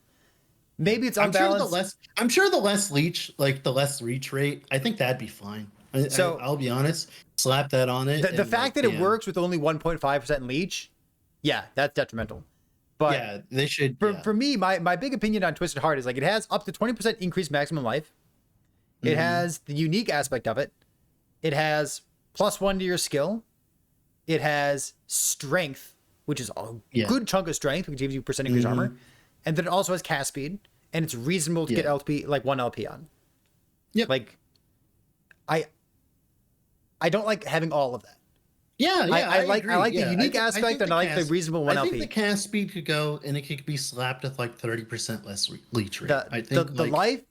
Maybe it's unbalanced. I'm sure the less leech, like the less reach rate, I think that'd be fine. So I'll be honest, slap that on it. The fact that it works with only 1.5% leech, yeah, that's detrimental. But yeah, they should. For me, my big opinion on Twisted Heart is like it has up to 20% increased maximum life. It has the unique aspect of it. It has +1 to your skill. It has strength, which is a good chunk of strength, which gives you % increased armor. And then it also has cast speed, and it's reasonable to get LP, like 1 LP on. Yep. Like, I don't like having all of that. Yeah, I like the unique aspect, and I like the reasonable 1 LP. I think the cast speed could go, and it could be slapped with like 30% less leech rate. I think the life,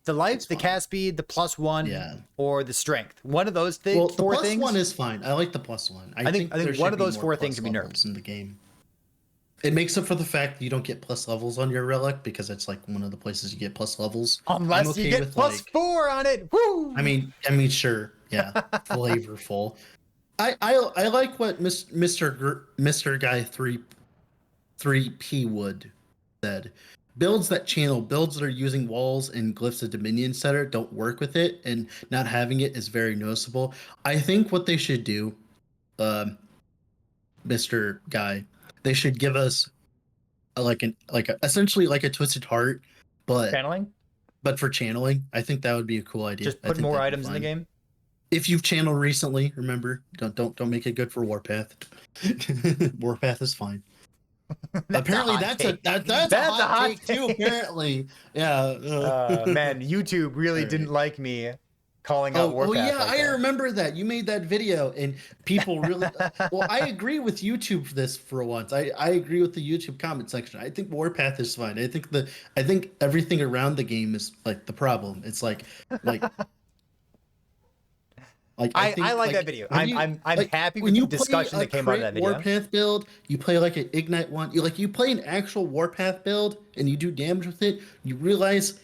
the cast speed, the +1, or the strength. One of those things. Well, the +1 is fine. I like the +1. I think one of those 4 things should be nerfed in the game. It makes up for the fact that you don't get plus levels on your relic because it's like one of the places you get plus levels. Unless you get +4 on it. Woo! I mean, sure, yeah, flavorful. I like what Mr. Guy 3P Wood said. Builds that channel, builds that are using walls and glyphs of Dominion Setter don't work with it, and not having it is very noticeable. I think what they should do, Mr. Guy, they should give us essentially like a Twisted Heart, but channeling. But for channeling, I think that would be a cool idea. Just put more items in the game. If you've channeled recently, remember, don't make it good for Warpath. Warpath is fine. Apparently, that's a hot take too. Apparently, yeah. Man, YouTube really didn't like me calling out Warpath. Oh yeah, I remember that. You made that video, and people really. Well, I agree with YouTube for this for once. I agree with the YouTube comment section. I think Warpath is fine. I think everything around the game is like the problem. It's like. I like that video. I'm happy with the discussion that came out of that video. Warpath build, you play like an Ignite one. You play an actual Warpath build and you do damage with it. You realize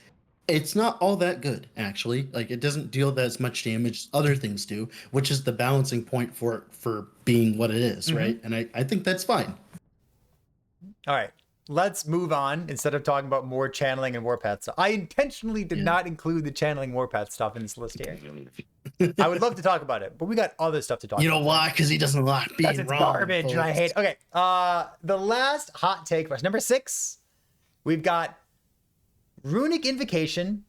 it's not all that good actually. Like it doesn't deal as much damage as other things do, which is the balancing point for being what it is, right? And I think that's fine. All right. Let's move on instead of talking about more channeling and Warpath stuff. I intentionally did not include the channeling Warpath stuff in this list here. I would love to talk about it, but we got other stuff to talk about. You know why? Because he doesn't like being wrong. Garbage, and I hate it. Okay, the last hot take for us, number 6, we've got Runic Invocation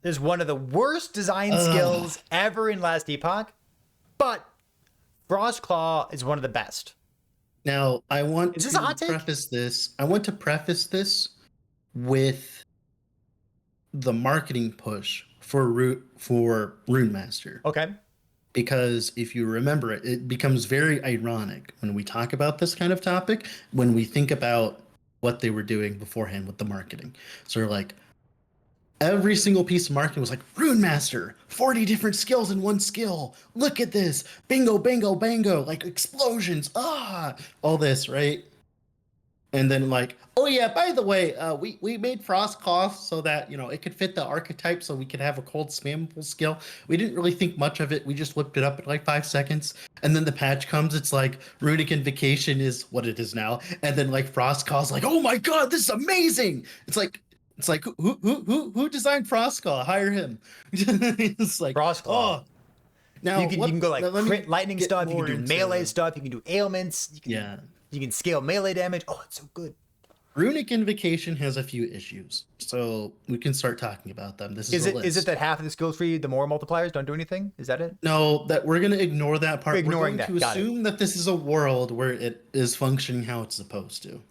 is one of the worst design skills ever in Last Epoch, but Frostclaw is one of the best. Now, I want Is this a hot take? preface this. I want to preface this with the marketing push for Rune Master. Okay. Because if you remember it, it becomes very ironic when we talk about this kind of topic, when we think about what they were doing beforehand with the marketing. So like every single piece of marketing was like, Rune Master, 40 different skills in one skill. Look at this. Bingo, bango, bango, like explosions. All this, right? And then like, oh yeah, by the way, we made Frostclaw so that, it could fit the archetype so we could have a cold spammable skill. We didn't really think much of it. We just whipped it up in like 5 seconds. And then the patch comes, it's like Runic Invocation is what it is now. And then like Frostclaw's like, oh my god, this is amazing. It's like who designed Frostclaw? Hire him. It's like Frostclaw. Now you can go like crit lightning stuff, you can do melee stuff, you can do ailments, you can scale melee damage. Oh, it's so good. Runic Invocation has a few issues, so we can start talking about them. This is is it that half of the skill tree, the more multipliers don't do anything? Is that it? No, that we're gonna ignore that part. We're going to assume that this is a world where it is functioning how it's supposed to.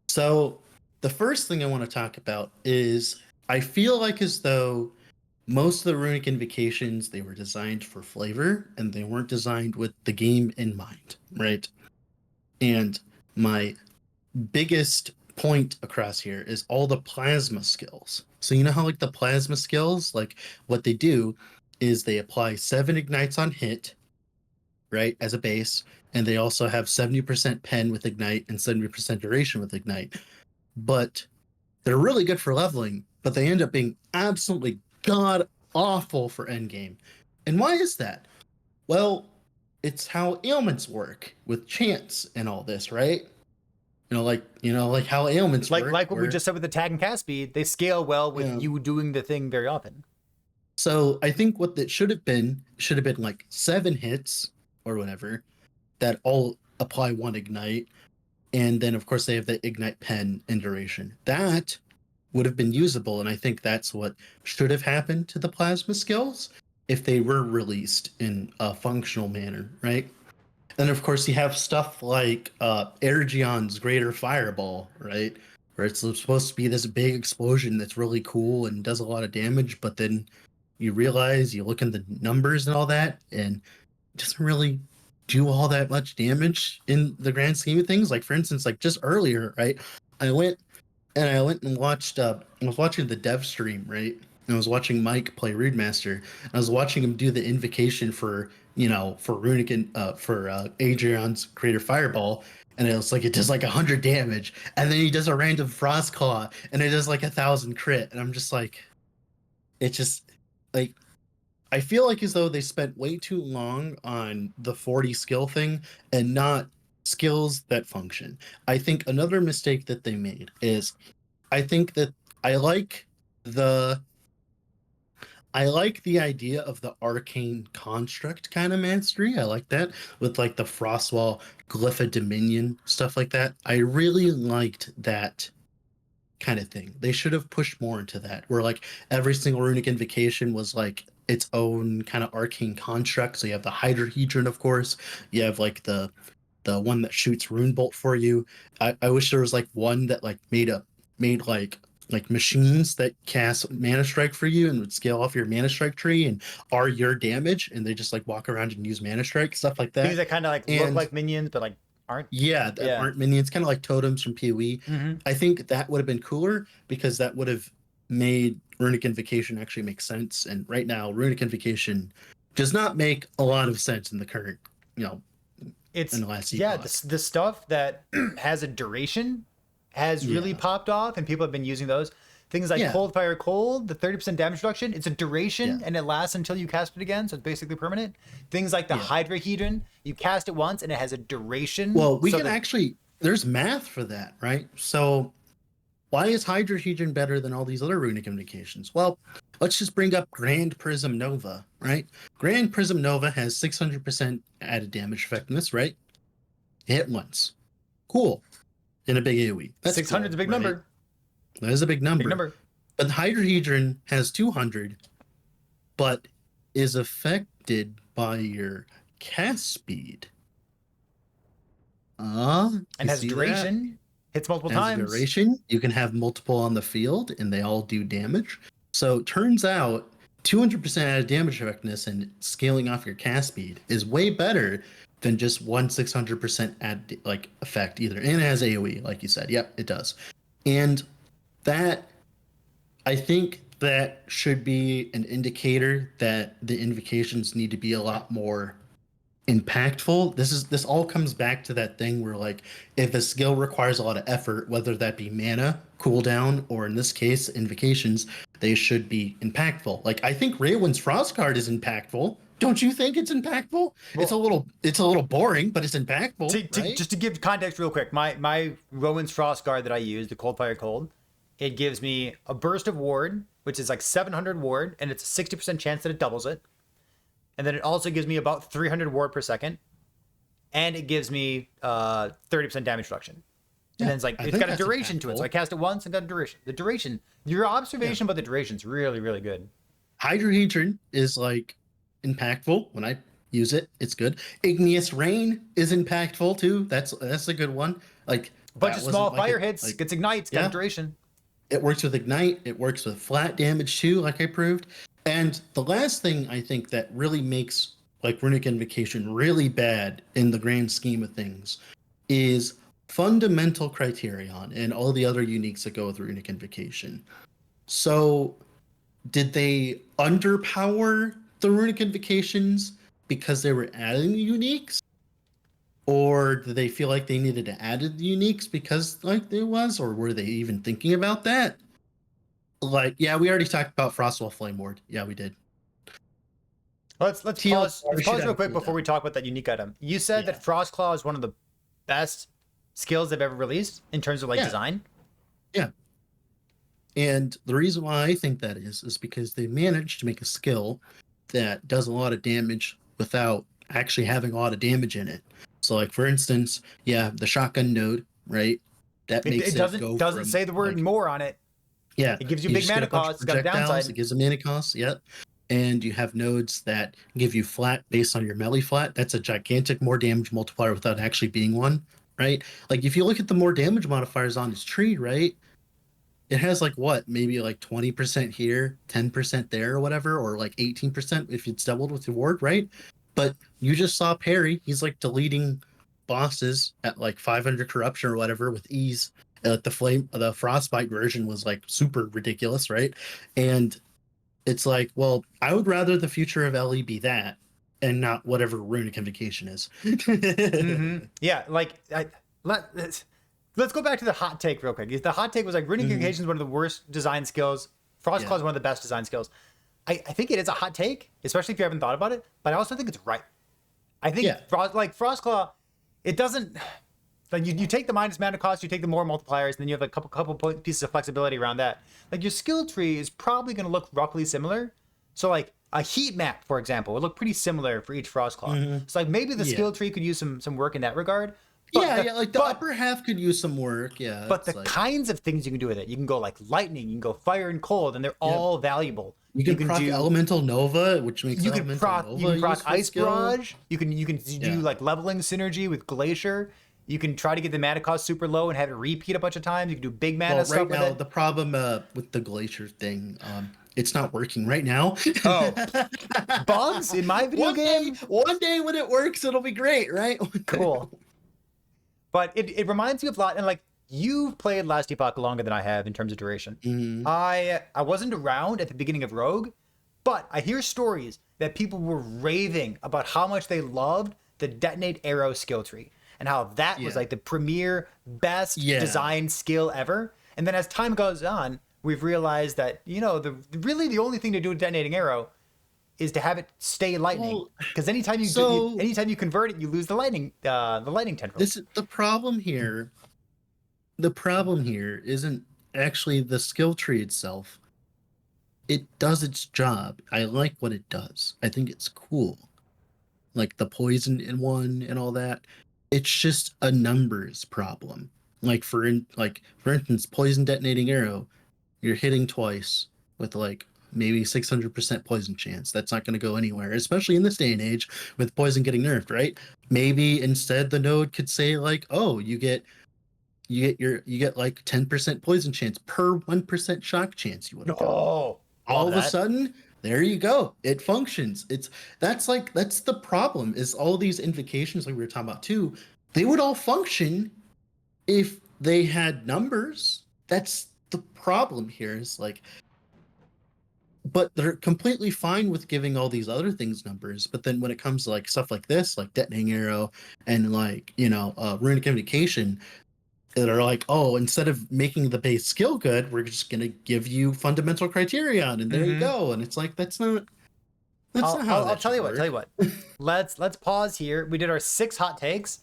So the first thing I want to talk about is I feel like as though most of the Runic Invocations, they were designed for flavor and they weren't designed with the game in mind, right? And my biggest point across here is all the plasma skills. So you know how like the plasma skills, like what they do is they apply 7 ignites on hit, right, as a base, and they also have 70% pen with ignite and 70% duration with ignite. But they're really good for leveling, but they end up being absolutely god awful for endgame. And why is that? Well, it's how ailments work with chance and all this, right? Like how ailments work. Like what we just said with the tag and cast speed, they scale well with you doing the thing very often. So I think what that should have been like 7 hits or whatever that all apply 1 ignite. And then of course they have the ignite pen and duration. That would have been usable, and I think that's what should have happened to the plasma skills if they were released in a functional manner, right? And of course you have stuff like Ergion's Greater Fireball, right? Where it's supposed to be this big explosion that's really cool and does a lot of damage, but then you realize, you look in the numbers and all that, and it doesn't really do all that much damage in the grand scheme of things. Like for instance, like just earlier, right? I went and watched I was watching the dev stream, right? And I was watching Mike play Rudemaster. I was watching him do the invocation for Runic and for Adrian's Greater Fireball, and it was like it does like 100 damage, and then he does a random Frostclaw, and it does like 1,000 crit, and I'm just like, it's just like I feel like as though they spent way too long on the 40 skill thing and not skills that function. I think another mistake that they made is I think that I like the idea of the arcane construct kind of mastery. I like that with like the Frostwall, Glypha Dominion, stuff like that. I really liked that kind of thing. They should have pushed more into that, where like every single Runic Invocation was like its own kind of arcane construct. So you have the Hydrohedron, of course. You have like the one that shoots Rune Bolt for you. I wish there was like one that like made like machines that cast Mana Strike for you and would scale off your Mana Strike tree and are your damage, and they just like walk around and use Mana Strike, stuff like that. Things that kind of like look like minions, but like aren't. Aren't minions, kind of like totems from PoE. Mm-hmm. I think that would have been cooler because that would have made Runic Invocation actually make sense. And right now, Runic Invocation does not make a lot of sense in the current, it's in the last the stuff that has a duration has really popped off, and people have been using those. Things like Cold Fire Cold, the 30% damage reduction, it's a duration and it lasts until you cast it again, so it's basically permanent. Things like the Hydrohedron, you cast it once and it has a duration. Well, there's math for that, right? So why is Hydrohedron better than all these other Runic Invocations? Well, let's just bring up Grand Prism Nova, right? Grand Prism Nova has 600% added damage effectiveness, right? Hit once. Cool. In a big AoE. That's 600 is a big number. That is a big number. Big number. But the Hydrohedron has 200, but is affected by your cast speed. And you has see that? duration. Hits multiple Has times. duration. You can have multiple on the field, and they all do damage. So it turns out 200% added damage effectiveness and scaling off your cast speed is way better than just 600% add like effect either. And it has AoE, like you said. Yep, it does. And that, I think that should be an indicator that the invocations need to be a lot more impactful. This all comes back to that thing where, like, if a skill requires a lot of effort, whether that be mana cooldown or in this case invocations, they should be impactful. Like, I think Raywin's Frostguard is impactful. Don't you think it's impactful? Well, it's a little boring, but it's impactful, right? Just to give context real quick, my Rowan's Frostguard that I use, the Cold Fire Cold, it gives me a burst of ward, which is like 700 ward, and it's a 60% chance that it doubles it. And then it also gives me about 300 ward per second. And it gives me 30% damage reduction. And then it's like, it's got a duration to it. So I cast it once and got a duration. The duration, your observation about the duration is really, really good. Hydrohedron is like impactful. When I use it, it's good. Igneous Rain is impactful too. That's a good one. Like, a bunch of small fire hits, like, gets ignites, got a duration. It works with Ignite. It works with flat damage too, like I proved. And the last thing I think that really makes like Runic Invocation really bad in the grand scheme of things is fundamental criterion and all the other uniques that go with Runic Invocation. So did they underpower the Runic Invocations because they were adding the uniques? Or did they feel like they needed to add the uniques because like there was? Or were they even thinking about that? Like, yeah, we already talked about Frostwall Flame Ward. Yeah, we did. Let's pause real quick before we talk about that unique item. You said that Frostclaw is one of the best skills they've ever released in terms of like design. Yeah. And the reason why I think that is because they managed to make a skill that does a lot of damage without actually having a lot of damage in it. So, like, for instance, the shotgun node, right? That makes it doesn't say the word more on it. Yeah. It gives you big mana cost. It's got a downside. It gives a mana cost. Yep. And you have nodes that give you flat based on your melee flat. That's a gigantic more damage multiplier without actually being one, right? Like, if you look at the more damage modifiers on this tree, right? It has like what? Maybe like 20% here, 10% there or whatever, or like 18% if it's doubled with your ward, right? But you just saw Perry. He's like deleting bosses at like 500 corruption or whatever with ease. The frostbite version was like super ridiculous, right? And it's like, well, I would rather the future of LE be that and not whatever Runic Invocation is. Mm-hmm. Yeah, like let's go back to the hot take real quick. The hot take was like Runic Invocation is one of the worst design skills. Frostclaw is one of the best design skills. I think it is a hot take, especially if you haven't thought about it, but I also think it's right. I think Frostclaw, it doesn't like you take the minus mana cost, you take the more multipliers, and then you have a couple pieces of flexibility around that. Like your skill tree is probably going to look roughly similar. So like a heat map, for example, would look pretty similar for each Frostclaw. So like maybe the skill tree could use some work in that regard. But the upper half could use some work. Yeah. But the kinds of things you can do with it, you can go like lightning, you can go fire and cold, and they're all valuable. You can proc Elemental Nova, which makes Elemental Nova proc Ice Barrage. You can do like leveling synergy with Glacier. You can try to get the mana cost super low and have it repeat a bunch of times. You can do big mana stuff with it. The problem with the Glacier thing, it's not working right now. Oh, bugs in my video game? One day when it works, it'll be great, right? Cool. But it reminds me of a lot, and like you've played Last Epoch longer than I have in terms of duration. I wasn't around at the beginning of Rogue, but I hear stories that people were raving about how much they loved the Detonate Arrow skill tree and how that was like the premier best design skill ever. And then as time goes on, we've realized that the only thing to do with Detonating Arrow is to have it stay lightning, because anytime you convert it, you lose the lightning tendril. The problem here isn't actually the skill tree itself. It does its job. I like what it does. I think it's cool, like the poison in one and all that. It's just a numbers problem. Like for instance, poison detonating arrow, you're hitting twice with like maybe 600% poison chance. That's not going to go anywhere, especially in this day and age with poison getting nerfed, right? Maybe instead the node could say like, oh, you get like 10% poison chance per 1% shock chance you would have gotten. Oh, All of a that. sudden, there you go. It functions. That's the problem is all these invocations like we were talking about too, they would all function if they had numbers. That's the problem here is like, but they're completely fine with giving all these other things numbers. But then when it comes to like stuff like this, like detonating arrow and like, runic invocation, that are like, oh, instead of making the base skill good, we're just gonna give you fundamental criterion, and there you go. And it's like that's not how I'll tell you what. Let's pause here. We did our 6 hot takes,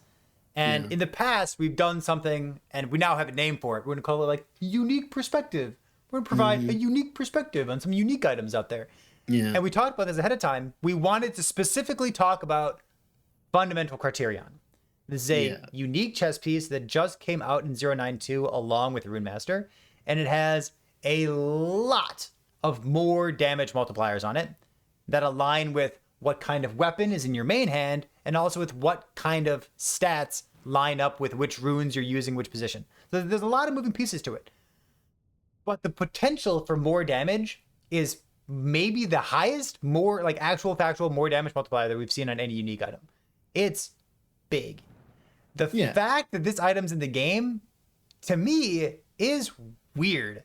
and in the past we've done something, and we now have a name for it. We're gonna call it like unique perspective. We're gonna provide a unique perspective on some unique items out there. Yeah. And we talked about this ahead of time. We wanted to specifically talk about fundamental criterion. This is a unique chess piece that just came out in 092 along with Rune Master, and it has a lot of more damage multipliers on it that align with what kind of weapon is in your main hand and also with what kind of stats line up with which runes you're using, which position. So there's a lot of moving pieces to it. But the potential for more damage is maybe the highest, more like actual factual, more damage multiplier that we've seen on any unique item. It's big. The fact that this item's in the game, to me, is weird.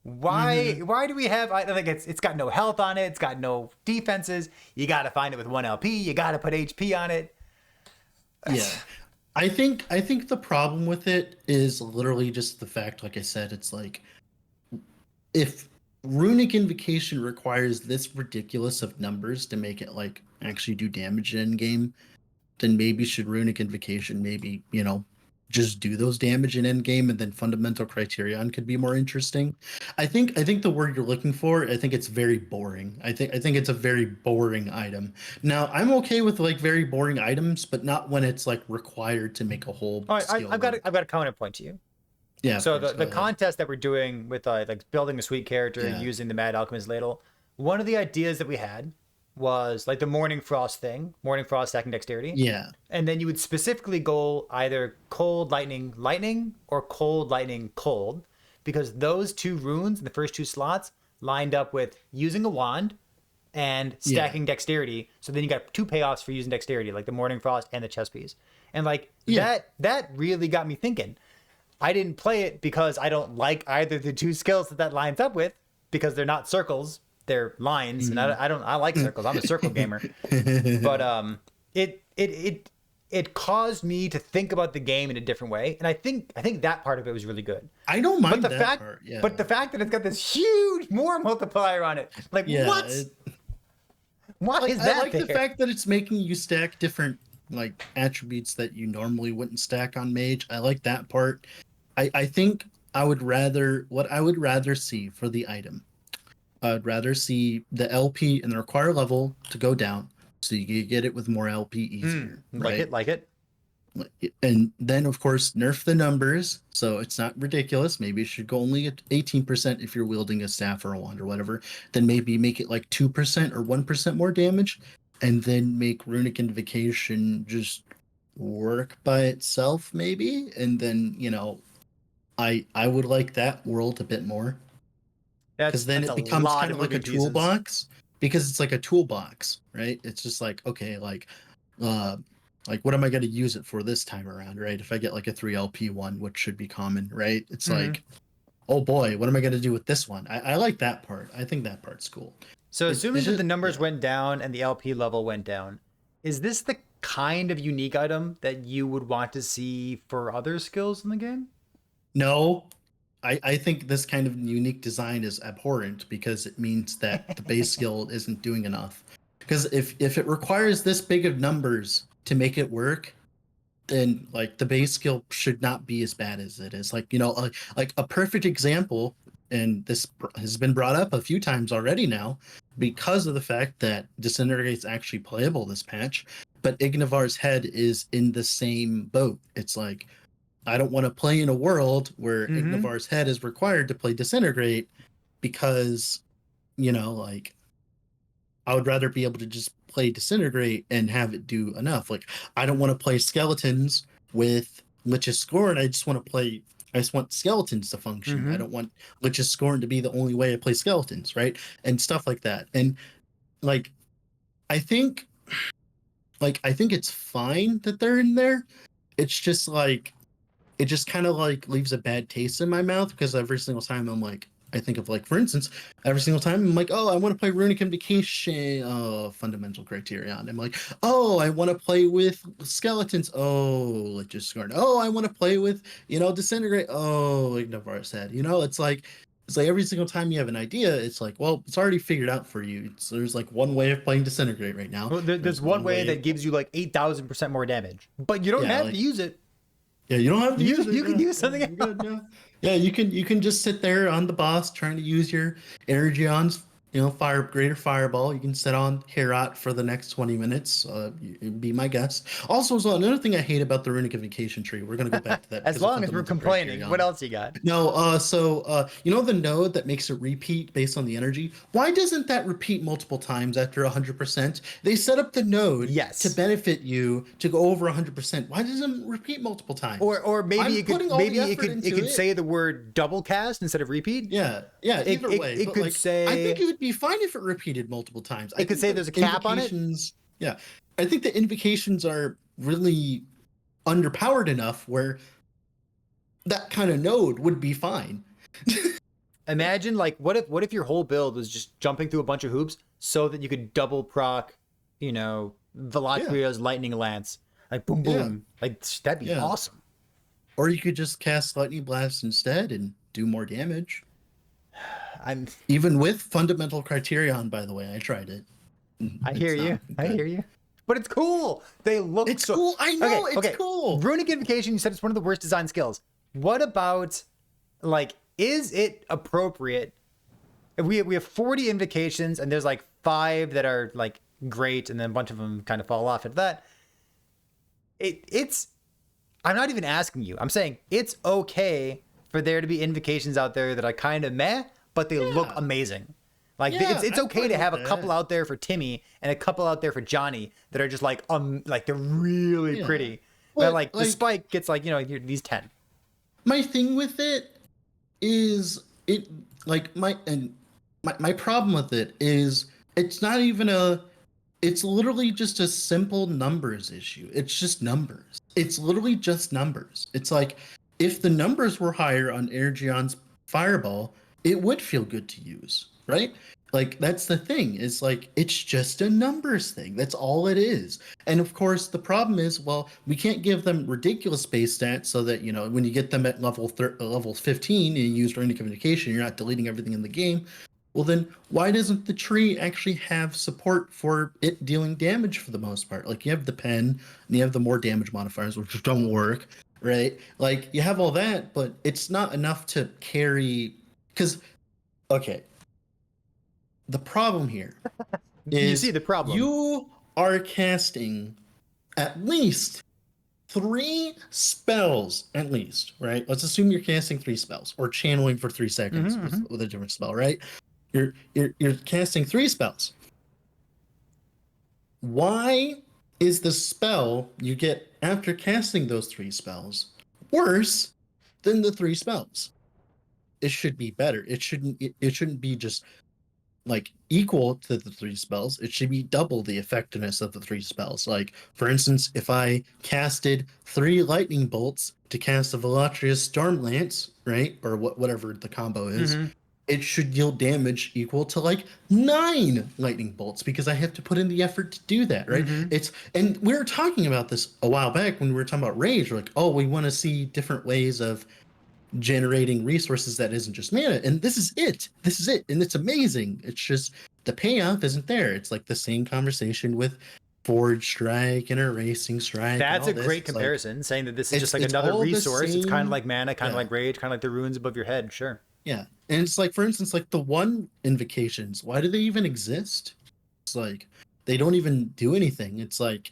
Why do we have, like, it's got no health on it, it's got no defenses, you gotta find it with 1 LP, you gotta put HP on it. Yeah. I think the problem with it is literally just the fact, like I said, it's like, if Runic Invocation requires this ridiculous of numbers to make it, like, actually do damage in game, then maybe should Runic Invocation maybe, just do those damage in endgame, and then fundamental criterion could be more interesting. I think the word you're looking for, I think it's very boring. I think it's a very boring item. Now, I'm okay with like very boring items, but not when it's like required to make a whole All right, I've got a counterpoint to you. Yeah. So the contest that we're doing with like building a sweet character using the Mad Alchemist ladle, one of the ideas that we had was like the Morning Frost thing, Morning Frost stacking dexterity. Yeah. And then you would specifically go either cold lightning lightning or cold lightning cold, because those 2 runes in the first 2 slots lined up with using a wand and stacking dexterity. So then you got 2 payoffs for using dexterity, like the Morning Frost and the chess piece. And like that really got me thinking. I didn't play it because I don't like either the 2 skills that lines up with, because they're not circles. They're lines, and I like circles. I'm a circle gamer. But it caused me to think about the game in a different way, and I think that part of it was really good. I don't mind that part. Yeah. But the fact that it's got this huge more multiplier on it, like what? What is that? I like the fact that it's making you stack different like attributes that you normally wouldn't stack on mage. I like that part. I think I would rather see for the item. I'd rather see the LP and the required level to go down, so you can get it with more LP easier. Like it. And then, of course, nerf the numbers, so it's not ridiculous. Maybe it should go only at 18% if you're wielding a staff or a wand or whatever. Then maybe make it like 2% or 1% more damage, and then make Runic Invocation just work by itself, maybe. And then, I would like that world a bit more. Because then it becomes kind of like a toolbox, because it's like a toolbox, right? It's just like, okay, like what am I going to use it for this time around, right? If I get like a 3LP one, which should be common, right? It's like, oh boy, what am I going to do with this one? I like that part. I think that part's cool. So assuming that the numbers went down and the LP level went down, is this the kind of unique item that you would want to see for other skills in the game? No. I think this kind of unique design is abhorrent, because it means that the base skill isn't doing enough. Because if it requires this big of numbers to make it work, then like the base skill should not be as bad as it is. Like, like a perfect example, and this has been brought up a few times already now, because of the fact that Disintegrate's actually playable this patch, but Ignivar's head is in the same boat. It's like, I don't want to play in a world where Ignivar's head is required to play Disintegrate, because you know, like I would rather be able to just play Disintegrate and have it do enough. Like I don't want to play skeletons with Lich's Scorn. I just want skeletons to function. I don't want Lich's Scorn to be the only way I play skeletons, right? And stuff like that. And like I think I think it's fine that they're in there. It's just like it just kind of like leaves a bad taste in my mouth because every single time I'm like, I think of like, for instance, every single time I'm like, oh, I want to play Runic Invocation, fundamental criterion. I'm like, oh, I want to play with skeletons. Oh, like just Scorn. Oh, I want to play with, Disintegrate. Oh, like Navarre's head. It's like every single time you have an idea, it's like, well, it's already figured out for you. There's like one way of playing Disintegrate right now. Well, there's one way that gives you like 8,000% more damage, but you don't have to use it. Yeah, you don't have to use it. You can use something else. Good, yeah, you can just sit there on the boss trying to use your Energeon's, greater fireball. You can sit on Herat for the next 20 minutes. Be my guest. Also, another thing I hate about the Runic Invocation tree. We're gonna go back to that. As long as we're complaining, what else you got? No, the node that makes it repeat based on the energy. Why doesn't that repeat multiple times after 100%? They set up the node to benefit you to go over 100%. Why doesn't it repeat multiple times? Or maybe it could say the word double cast instead of repeat. Yeah. Either way, it could say. I think it would be fine if it repeated multiple times. It could say there's a cap on it. Yeah, I think the invocations are really underpowered enough where that kind of node would be fine. Imagine like what if your whole build was just jumping through a bunch of hoops so that you could double proc, Velatrio's lightning lance, like boom boom, like that'd be awesome. Or you could just cast lightning blast instead and do more damage. Even with fundamental criterion, by the way, I tried it. I hear you. But it's cool. They look cool. I know it's cool. Runic Invocation, you said it's one of the worst design skills. What about is it appropriate? We have 40 invocations and there's like 5 that are like great and then a bunch of them kind of fall off at that. It's I'm not even asking you. I'm saying it's okay for there to be invocations out there that are kind of meh, but they look amazing. Like it's okay to have a couple out there for Timmy and a couple out there for Johnny that are just like they're really pretty. But like the spike gets like these 10. My thing with it is my problem with it is it's not even it's literally just a simple numbers issue. It's just numbers. It's literally just numbers. It's like if the numbers were higher on Energeon's fireball, it would feel good to use, right? Like that's the thing, is like it's just a numbers thing. That's all it is. And of course the problem is, well, we can't give them ridiculous base stats so that when you get them at level 15 and you use Runic Invocation, you're not deleting everything in the game. Well then why doesn't the tree actually have support for it dealing damage for the most part? Like you have the pen and you have the more damage modifiers, which don't work, right? Like you have all that, but it's not enough to carry. Because, okay, the problem here is you see the problem. You are casting at least 3 spells, at least, right? Let's assume you're casting 3 spells or channeling for 3 seconds with a different spell, right? You're casting 3 spells. Why is the spell you get after casting those 3 spells worse than the 3 spells? It should be better. It shouldn't be just like equal to the 3 spells. It should be double the effectiveness of the 3 spells. Like for instance, if I casted 3 lightning bolts to cast a Velatria's Stormlance, right, or whatever the combo is, it should deal damage equal to like 9 lightning bolts because I have to put in the effort to do that, right? And we were talking about this a while back when we were talking about rage. We're like, oh, we want to see different ways of generating resources that isn't just mana, and this is it, and it's amazing. It's just the payoff isn't there. It's like the same conversation with Forge Strike and Erasing Strike. That's a great comparison, saying that this is just like another resource. It's kind of like mana, kind of like rage, kind of like the runes above your head. Sure. Yeah, and it's like, for instance, like the 1 invocations, why do they even exist? It's like they don't even do anything. It's like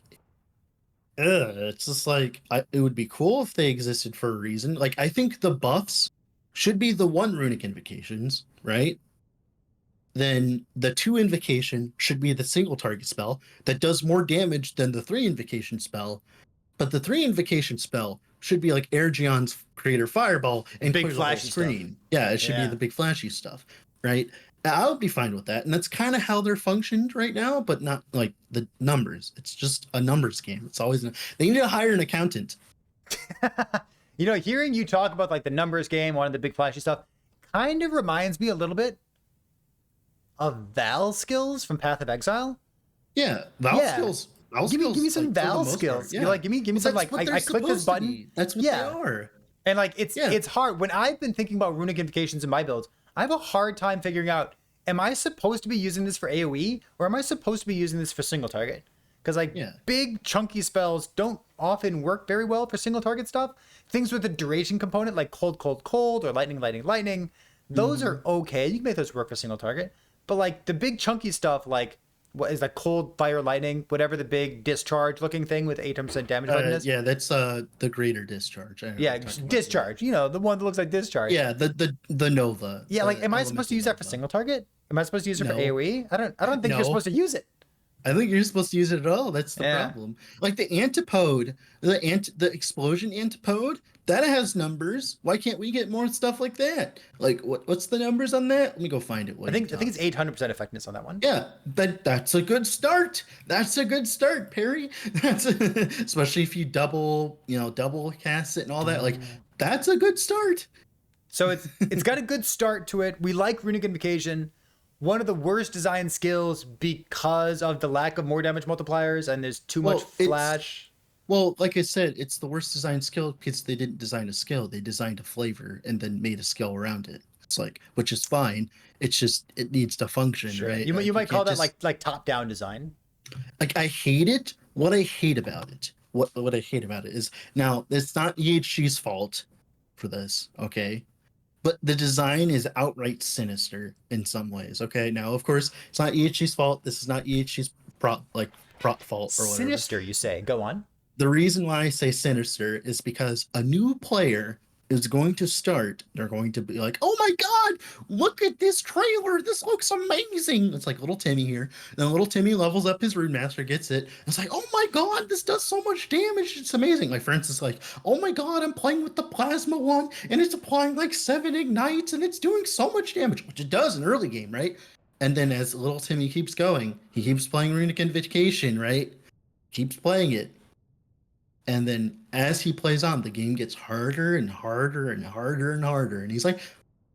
it's just like it would be cool if they existed for a reason. Like I think the buffs should be the 1 Runic Invocations, right? then the 2 invocation should be the single target spell that does more damage than the 3 invocation spell. But the 3 invocation spell should be like Ergion's Creator Fireball and Big clear the whole flashy screen. stuff. Yeah, it should be Yeah. the big flashy stuff, right? I would be fine with that. And that's kind of how they're functioned right now, but not like the numbers. It's just a numbers game. It's always they need to hire an accountant. You know, hearing you talk about like the numbers game, one of the big flashy stuff, kind of reminds me a little bit of Val skills from Path of Exile. Yeah, Val skills. Give me some Val skills. Yeah. You're like, give me some like I click this button. That's what they are. And like it's hard. When I've been thinking about runic invocations in my builds, I have a hard time figuring out, am I supposed to be using this for AoE or am I supposed to be using this for single target? Because like big chunky spells don't often work very well for single target stuff. Things with a duration component like cold, cold, cold or lightning, lightning, lightning, those are okay. You can make those work for single target. But like the big chunky stuff, like what is that, cold, fire, lightning, whatever the big discharge looking thing with 8% damage button is? Yeah, that's the greater discharge. Yeah, discharge. You know, the one that looks like discharge. Yeah, the Nova. Yeah, like am I supposed to use that for single target? Am I supposed to use it for AoE? I don't think you're supposed to use it. I think you're supposed to use it at all. That's the problem. Like the antipode, the explosion antipode, that has numbers. Why can't we get more stuff like that? Like what's the numbers on that? Let me go find it. I think it's 800% effectiveness on that one. Yeah, that's a good start. That's a good start, Perry. Especially if you double cast it and all that. Like that's a good start. So it's got a good start to it. We like Runic Invocation. One of the worst design skills because of the lack of more damage multipliers and there's too much flash. Well, like I said, it's the worst design skill because they didn't design a skill. They designed a flavor and then made a skill around it. It's like, which is fine. It's just, it needs to function, right? You might call that like top-down design. Like I hate it. What I hate about it, what I hate about it is, now it's not EHG's fault for this, okay? But the design is outright sinister in some ways. Okay, now of course it's not EHG's fault. This is not EHG's prop fault or whatever. Sinister, you say? Go on. The reason why I say sinister is because a new player is going to start. They're going to be like, "Oh my God, look at this trailer! This looks amazing!" It's like little Timmy here. Then little Timmy levels up his Rune Master, gets it. It's like, "Oh my God, this does so much damage! It's amazing!" Like for instance, like, "Oh my God, I'm playing with the plasma one, and it's applying like 7 ignites, and it's doing so much damage," which it does in early game, right? And then as little Timmy keeps going, he keeps playing Runic Invocation, right? Keeps playing it. And then as he plays on, the game gets harder and harder and harder and harder. And he's like,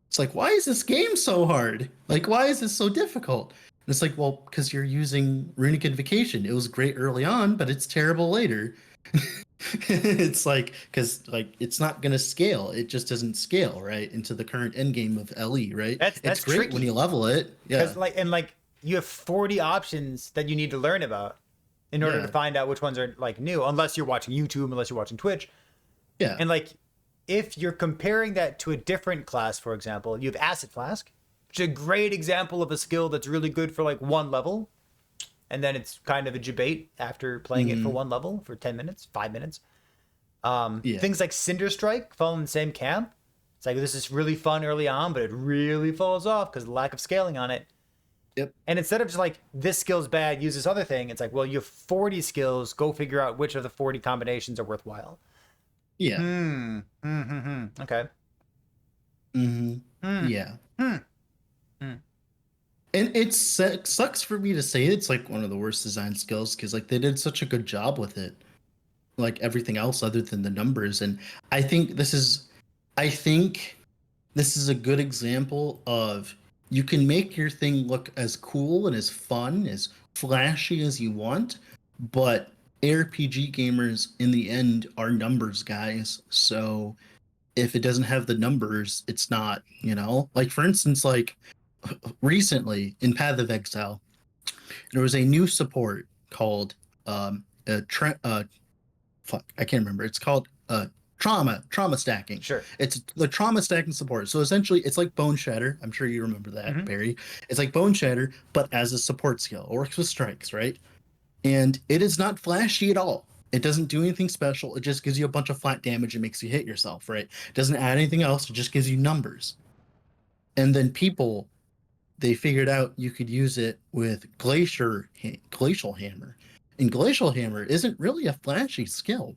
it's like, why is this game so hard? Like, why is this so difficult? And it's like, well, because you're using Runic Invocation. It was great early on, but it's terrible later. It's like, because like it's not going to scale. It just doesn't scale, right? Into the current end game of LE, right? That's great tricky when you level it. Yeah. Like you have 40 options that you need to learn about in order to find out which ones are like new, unless you're watching YouTube, unless you're watching Twitch. Yeah. And like, if you're comparing that to a different class, for example, you have Acid Flask, which is a great example of a skill that's really good for like 1 level. And then it's kind of a debate after playing it for 1 level for 10 minutes, 5 minutes. Things like Cinder Strike fall in the same camp. It's like, this is really fun early on, but it really falls off because of the lack of scaling on it. Yep. And instead of just like, this skill's bad, use this other thing, it's like, well, you have 40 skills, go figure out which of the 40 combinations are worthwhile. Yeah. Okay. Yeah. And it sucks for me to say it's like one of the worst design skills because like they did such a good job with it, like everything else other than the numbers. And I think this is a good example of, you can make your thing look as cool and as fun, as flashy as you want, but ARPG gamers in the end are numbers guys. So if it doesn't have the numbers, it's not, like for instance, like recently in Path of Exile, there was a new support called I can't remember. It's called trauma stacking. Sure. It's the trauma stacking support. So essentially it's like Bone Shatter. I'm sure you remember that, Barry. It's like Bone Shatter, but as a support skill. It works with strikes, right? And it is not flashy at all. It doesn't do anything special. It just gives you a bunch of flat damage and makes you hit yourself, right? It doesn't add anything else. It just gives you numbers. And then people they figured out you could use it with Glacial Hammer. And Glacial Hammer isn't really a flashy skill,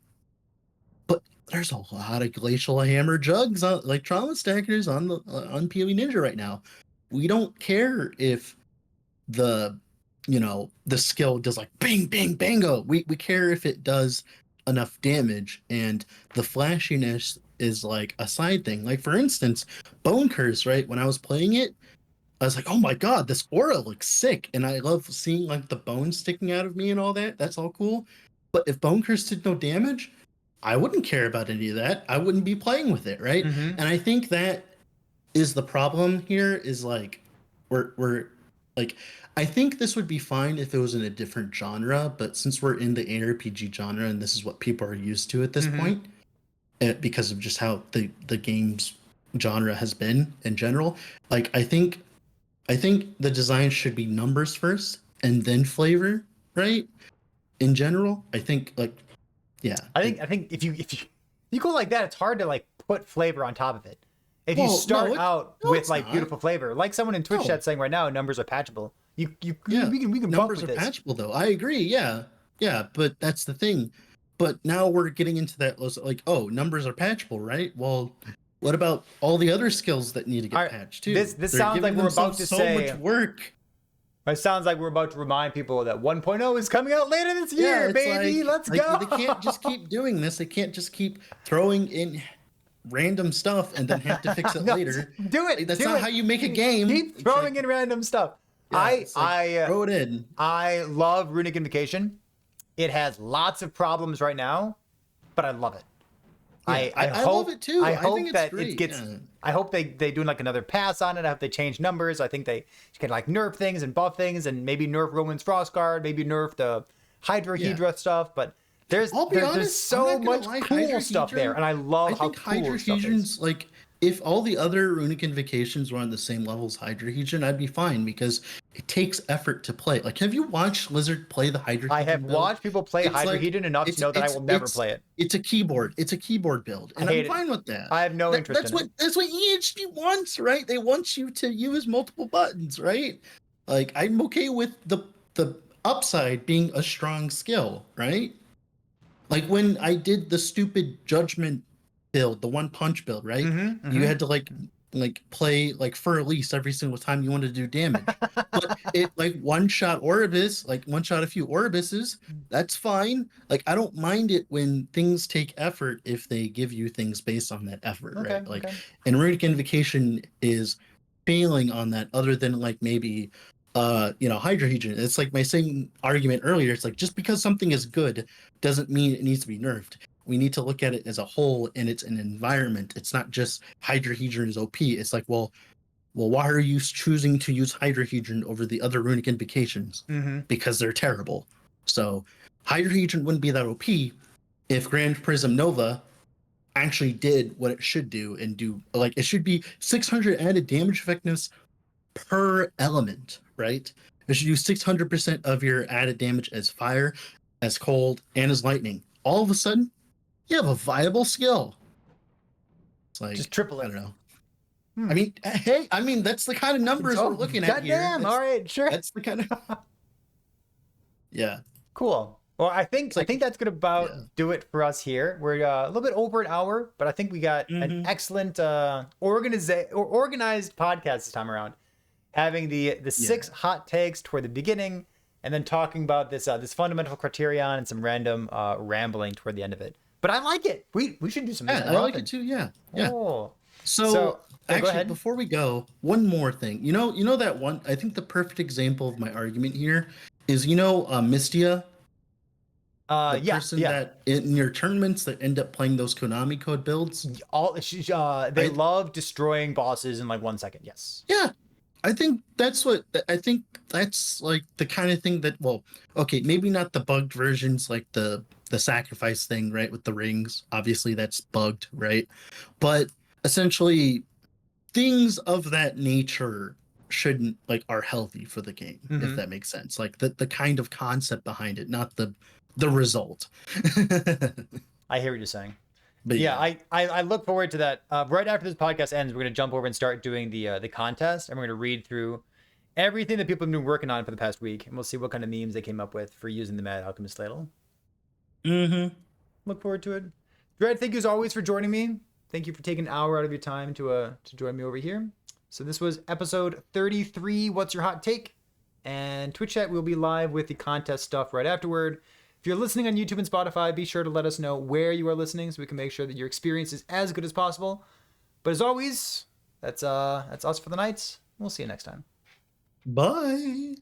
but there's a lot of Glacial Hammer jugs like trauma stackers on PoE Ninja right now. We don't care if the skill does like bing bing bango. We care if it does enough damage, and the flashiness is like a side thing. Like for instance, Bone Curse, right? When I was playing it, I was like, oh my god, this aura looks sick, and I love seeing like the bones sticking out of me and all that. That's all cool. But if Bone Curse did no damage, I wouldn't care about any of that. I wouldn't be playing with it, right? Mm-hmm. And I think that is the problem here. Is like we're like, I think this would be fine if it was in a different genre, but since we're in the ARPG genre and this is what people are used to at this point, because of just how the game's genre has been in general, like I think the design should be numbers first and then flavor, right? In general, I think like, yeah. I think if you go like that, it's hard to like put flavor on top of it. If you start out with like beautiful flavor, like someone in Twitch chat saying right now, numbers are patchable. We can numbers are patchable though. I agree. Yeah, but that's the thing. But now we're getting into that like, oh, numbers are patchable, right? Well, what about all the other skills that need to get patched too? This sounds like we're about to say so much work. It sounds like we're about to remind people that 1.0 is coming out later this year, baby. Let's go. They can't just keep doing this. They can't just keep throwing in random stuff and then have to fix it later. Do it. That's not how you make a game. Keep throwing in random stuff. Yeah, throw it in. I love Runic Invocation. It has lots of problems right now, but I love it. Yeah, I love it too. I hope think that great. it gets. Yeah. I hope they do like another pass on it. I hope they change numbers. I think they can like nerf things and buff things, and maybe nerf Roman's Frostguard, maybe nerf the Hydra stuff. But there's so much cool stuff there, and I love how cool stuff is. Like, if all the other Runic Invocations were on the same level as Hydra, I'd be fine because it takes effort to play. Like, have you watched Lizard play the Hydra? I have watched people play Hydra enough to know that I will never play it. It's a keyboard build, and I'm fine with that. I have no interest in it. That's what EHG wants, right? They want you to use multiple buttons, right? Like, I'm okay with the upside being a strong skill, right? Like when I did the stupid Judgment build, the one punch build, right? You had to like play like for Elise every single time you wanted to do damage. But it like one shot a few Orbises, that's fine. Like I don't mind it when things take effort if they give you things based on that effort, right? Like and Runic Invocation is failing on that, other than like maybe Hydra. It's like my same argument earlier. It's like just because something is good doesn't mean it needs to be nerfed. We need to look at it as a whole, and it's an environment. It's not just Hydra is OP. It's like, well, why are you choosing to use Hydra over the other Runic Invocations? Because they're terrible. So Hydra wouldn't be that OP if Grand Prism Nova actually did what it should do and do like it should be 600 added damage effectiveness per element, right? It should use 600% of your added damage as fire, as cold, and as lightning. All of a sudden, you have a viable skill. It's like just triple it. I don't know. I mean, that's the kind of numbers we're looking at here. Goddamn! All right, sure. That's the kind of. Yeah. Cool. Well, I think that's gonna about do it for us here. We're a little bit over an hour, but I think we got an excellent organized podcast this time around. Having the 6 hot takes toward the beginning, and then talking about this fundamental criterion and some random rambling toward the end of it. But I like it. We should do some. Yeah, I like it too. Yeah. Oh. So actually, before we go, one more thing. You know that one. I think the perfect example of my argument here is Mystia. Person that in your tournaments that end up playing those Konami code builds. They love destroying bosses in like 1 second. Yes. Yeah. I think that's like the kind of thing that, well, okay, maybe not the bugged versions like the sacrifice thing, right, with the rings. Obviously that's bugged, right? But essentially things of that nature shouldn't are healthy for the game, if that makes sense. Like the kind of concept behind it, not the result. I hear what you're saying. But I look forward to that. Right after this podcast ends, we're going to jump over and start doing the contest, and we're going to read through everything that people have been working on for the past week, and we'll see what kind of memes they came up with for using the Mad Alchemist title. Mm-hmm. Look forward to it. Dread, thank you as always for joining me. Thank you for taking an hour out of your time to join me over here. So this was episode 33, What's Your Hot Take? And Twitch chat will be live with the contest stuff right afterward. If you're listening on YouTube and Spotify, be sure to let us know where you are listening so we can make sure that your experience is as good as possible. But as always, that's us for the night. We'll see you next time. Bye.